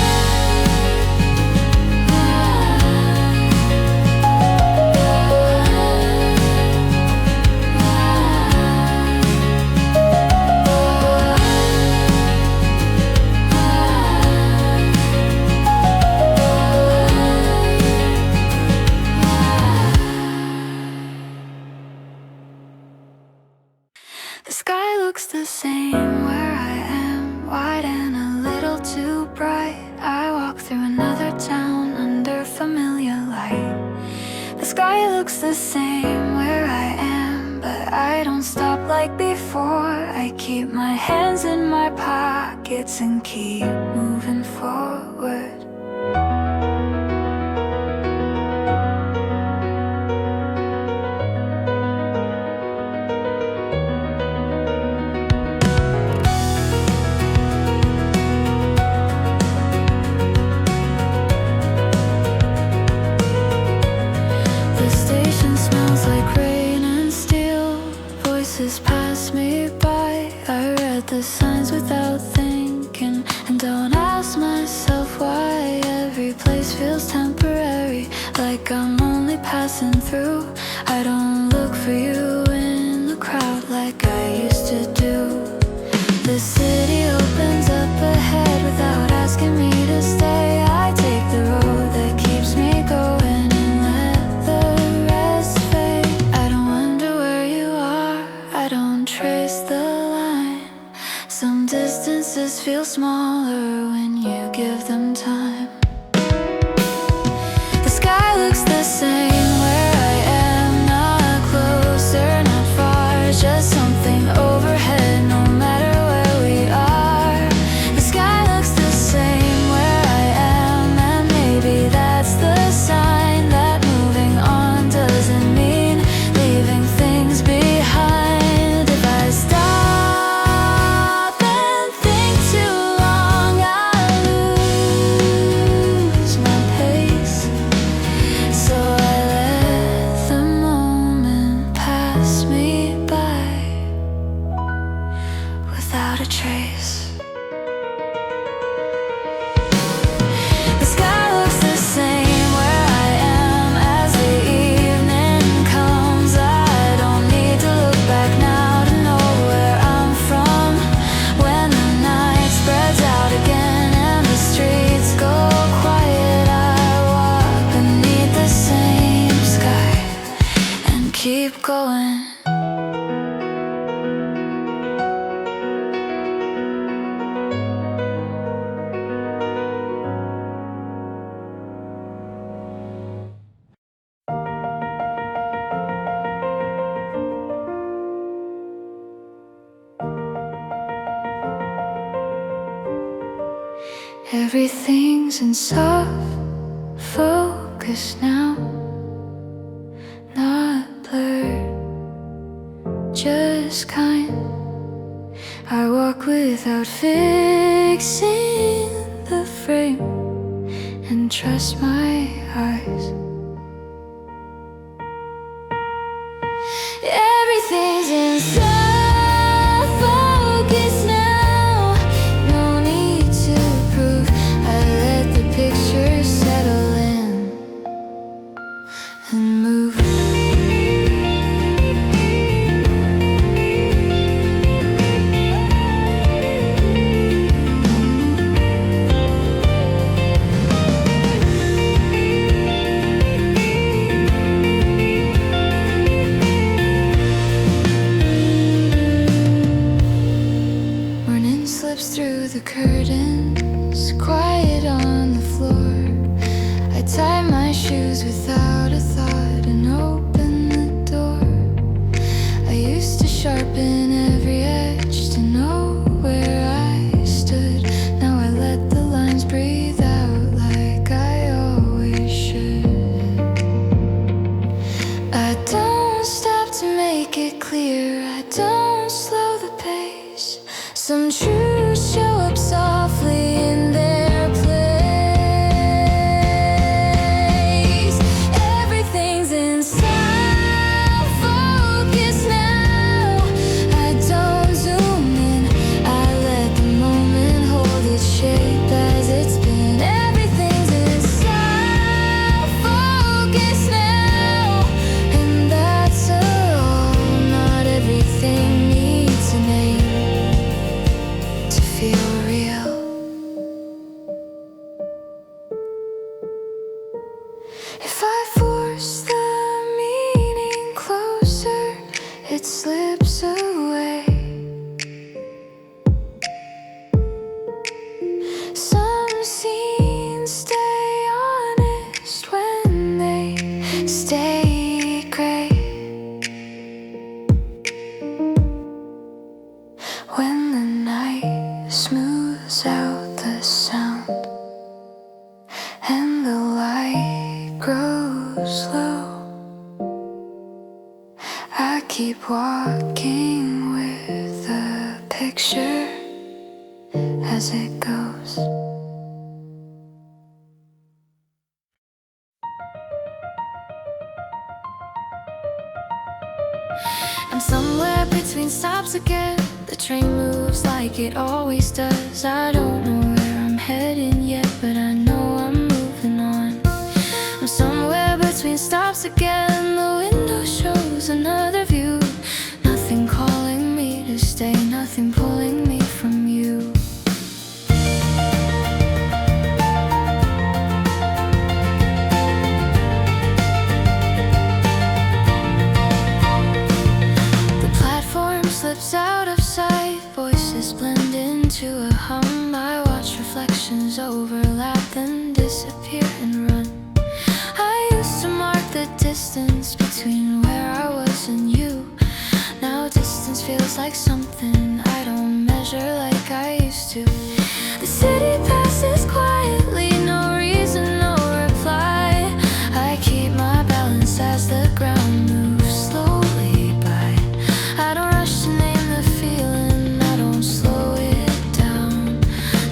the same where I am, wide and a little too bright. I walk through another town under familiar light. The sky looks the same where I am, but I don't stop like before. I keep my hands in my pockets and keep moving forward. The station smells like rain and steel. Voices pass me by. I read the signs without thinking, and don't ask myself why. Every place feels temporary, like I'm only passing through. I don't look for you in the crowd like I used to do. The city opens up ahead without asking me to stay. I take the road that keeps me going and let the rest fade. I don't wonder where you are, I don't trace the line. Some distances feel smaller when you give them time. The sky looks the same where I am, not closer, not far, just something overhead no matter where we are. The sky looks the same where I am, and maybe that's the sign that moving on doesn't mean leaving things behind. If I stop and think too long, I lose my pace. So I let the moment pass me by without a trace. The sky looks the same where I am as the evening comes. I don't need to look back now to know where I'm from. When the night spreads out again and the streets go quiet, I walk beneath the same sky and keep going. Everything's in soft focus now, not blurred, just kind. I walk without fixing the frame and trust my eyes. Everything's in soft focus now, no need to prove. I let the picture settle in and move. Morning slips through the curtains, quiet on the floor. I tie my shoes without a thought, and oh, stay gray. When the night smooths out the sound and the light grows low, I keep walking with the picture as it goes. I'm somewhere between stops again. The train moves like it always does. I don't know where I'm heading yet, but I know I'm moving on. I'm somewhere between stops again. The window shows another view. Nothing calling me to stay, nothing pulling me from you. Slips out of sight, voices blend into a hum. I watch reflections overlap, then disappear and run. I used to mark the distance between where I was and you. Now distance feels like something I don't measure like I used to. The city passes quietly, no reason, no reply. I keep my balance as the ground moves slowly by. I don't rush to name the feeling, I don't slow it down.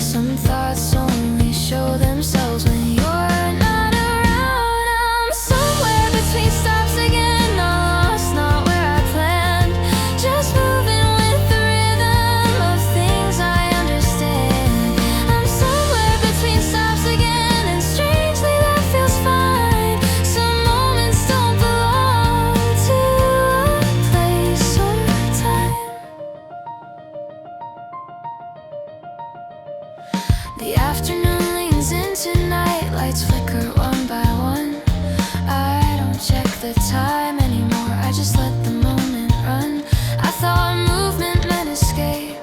Some thoughts only show themselves when you're not around. I'm somewhere between stops again, not lost, not where I planned. Just moving with the rhythm of things I understand. I'm somewhere between stops again, and strangely that feels fine. Some moments don't belong to a place or time. The afternoon leans into night, lights flicker one by one. I don't check the time anymore, I just let the moment run. I thought movement meant escape,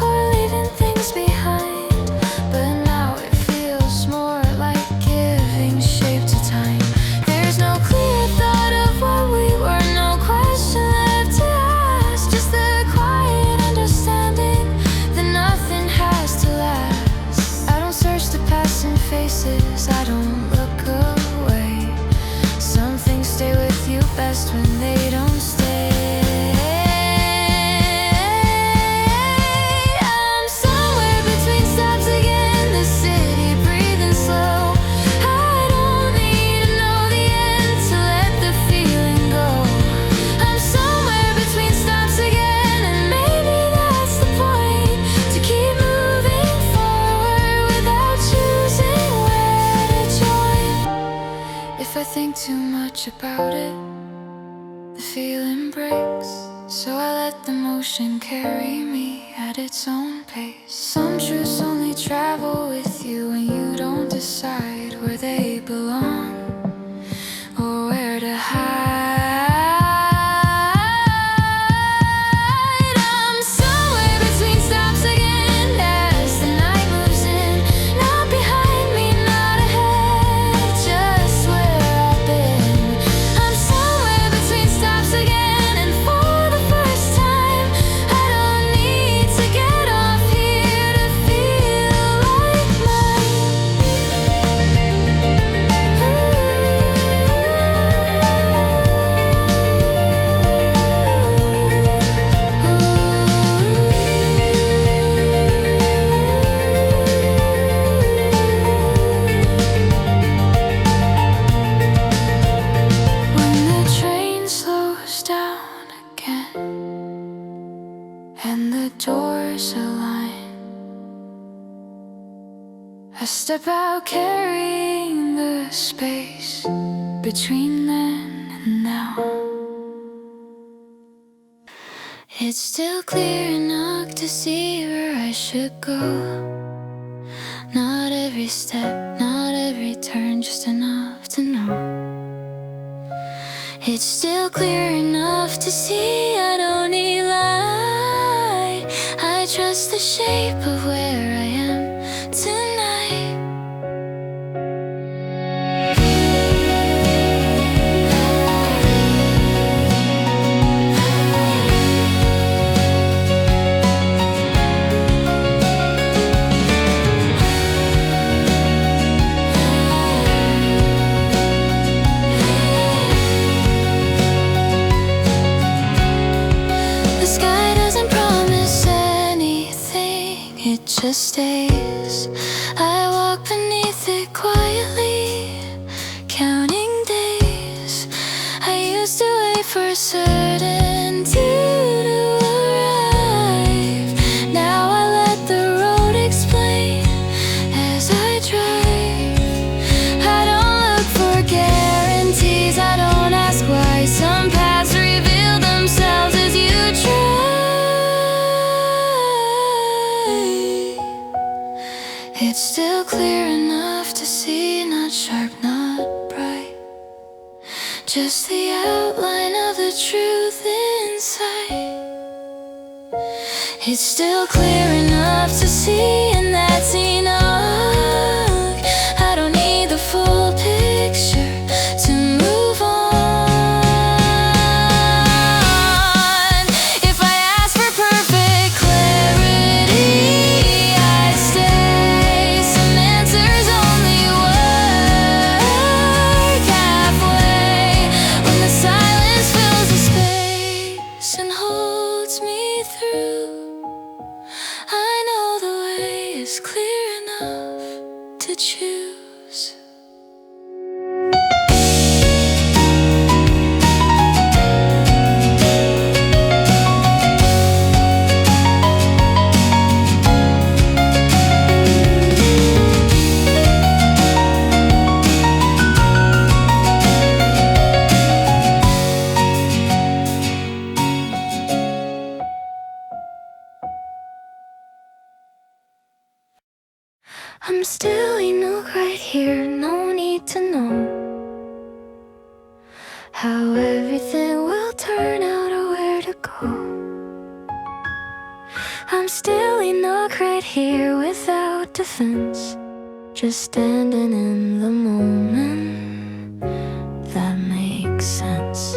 or leaving things behind, but now it feels more like giving shape to time. There's no clear thought of what we were, no question left to ask, just the quiet understanding that nothing has to last. I don't search the passing faces, I don't look away. Some things stay with you best when they don't stay. I'm somewhere between stops again, the city breathing slow. I don't need to know the end to let the feeling go. I'm somewhere between stops again, and maybe that's the point, to keep moving forward without choosing where to join. If I think too much about it, the feeling breaks, so I let the motion carry me at its own pace. Some truths only travel with you when you don't decide where they belong or where to hide. I'm somewhere between stops again as the night moves in. Not behind me, not ahead, just where I've been. I'm somewhere between stops again, and for the first time, I don't need to get off here to feel like when the train slows down again and the doors align, I step out carrying the space between then and now. It's still clear enough to see where I should go. Not every step, not every turn, just enough to know. It's still clear enough to see I don't need light. I trust the shape of where I am tonight. just stays. I walk beneath it quietly, counting days. I used to wait for certainty to arrive. Now I let the road explain as I drive. I don't look for guarantees, I don't ask why. Some paths reveal themselves as you try. It's still clear enough to see, not sharp, not bright, just the outline of the truth inside. It's still clear enough to see, and that's enough. I don't need the full picture to move on. If I ask for perfect clarity, I'd stay. Some answers only work halfway. When the silence fills the space and holds me through, I know the way is clear enough to choose. I'm still enough right here, no need to know how everything will turn out or where to go. I'm still enough right here without defense, just standing in the moment that makes sense.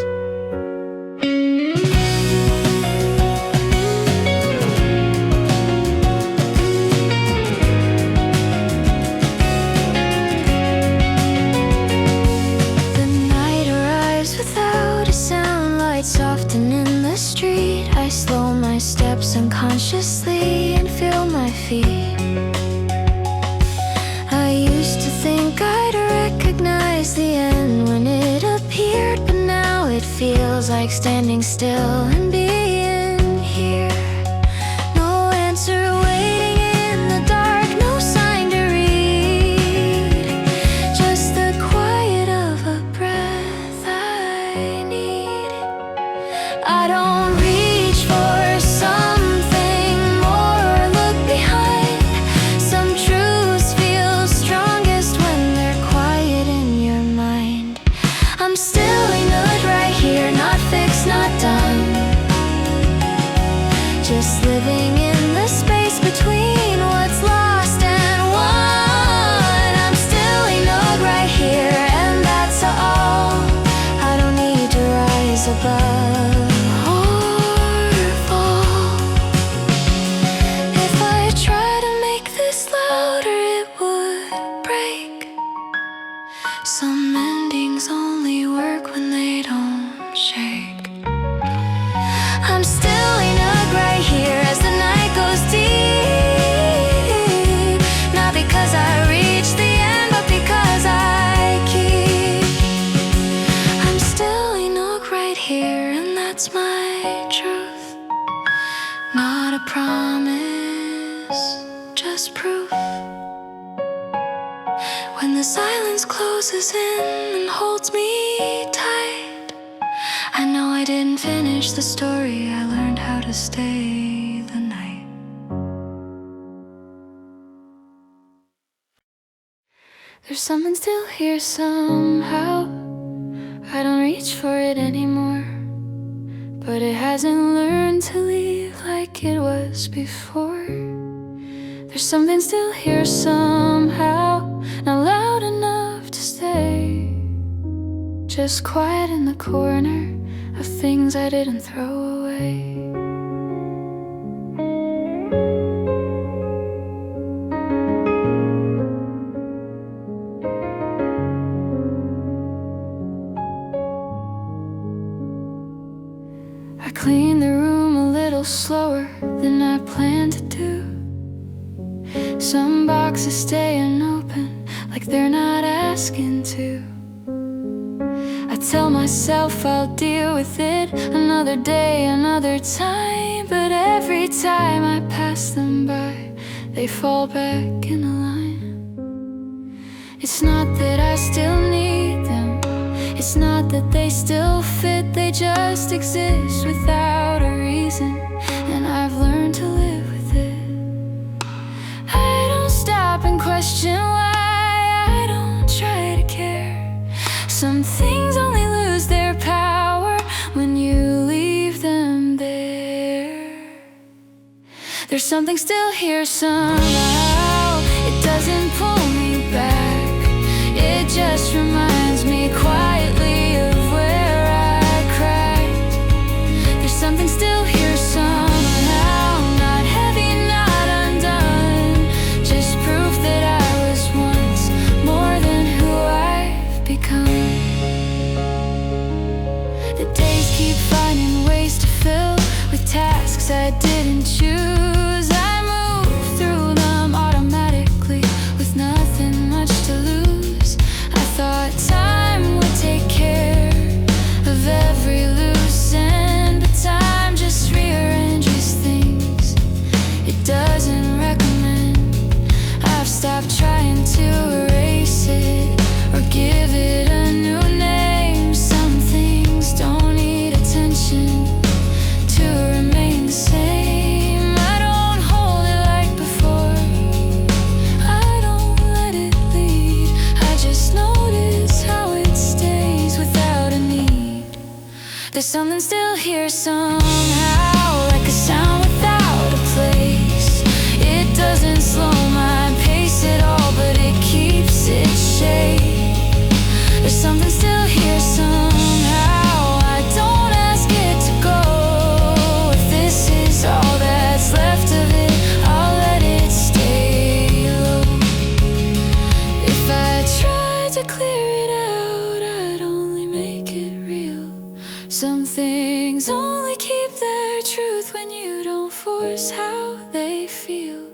Softening the street, I slow my steps unconsciously and feel my feet. I used to think I'd recognize the end when it appeared, but now it feels like standing still and being here. No answer waiting in the dark, no sign to read, just the quiet of a breath I need. I don't reach for something more or look behind. Some truths feel strongest when they're quiet in your mind. I'm still enough right here, not fixed, not done, just living in the space between what's lost and won. I'm still enough right here, and that's all. I don't need to rise above. Some endings only work when they don't shake. I'm still enough right here as the night goes deep. Not because I reach the end, but because I keep. I'm still enough right here, and that's my truth. Not a promise, just proof. When the silence closes in and holds me tight, I know I didn't finish the story, I learned how to stay the night. There's something still here somehow. I don't reach for it anymore, but it hasn't learned to leave like it was before. There's something still here somehow, not loud enough to stay, just quiet in the corner of things I didn't throw away. I clean the room a little slower than I planned to do. Some boxes stay unopened, like they're not asking to. I tell myself I'll deal with it another day, another time. But every time I pass them by, they fall back in a line. It's not that I still need them, it's not that they still fit. They just exist without a reason, and I've learned to live with it. I don't stop and question why, I don't try to care. Some things only lose their power when you leave them there. There's something still here somehow. It doesn't pull me back, it just reminds me quietly of where I cried. There's something still here somehow, not heavy, not undone, just proof that I was once more than who I've become. The days keep finding ways to fill with tasks I didn't choose. I move through them automatically with nothing much to lose. I thought time would take care of every loose end, but time just rearranges things it doesn't recommend. I've stopped trying to erase it or give it a new name. Some things don't need attention to remain the same. I don't hold it like before, I don't let it lead, I just notice how it stays without a need. There's something still here somehow, like a sound without a place. It doesn't slow my pace at all, but it keeps its shape. There's something still here somehow, I don't ask it to go. If this is all that's left of it, I'll let it stay low. If I tried to clear it out, I'd only make it real. Some things only keep their truth when you don't force how they feel.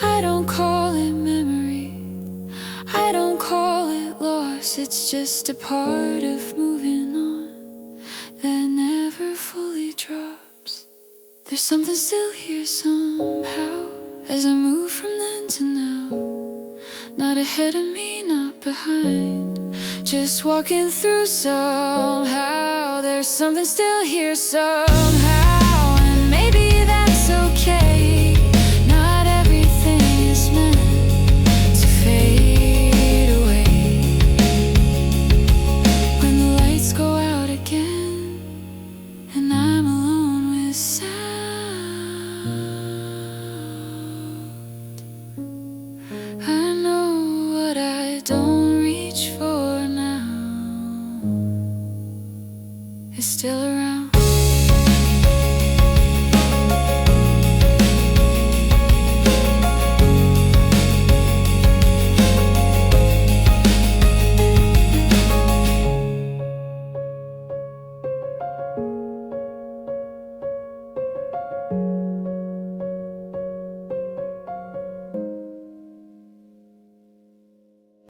I don't call it memory, I don't call it loss. It's just a part of moving on that never fully drops. There's something still here somehow as I move from then to now. Not ahead of me, not behind, just walking through somehow. There's something still here somehow.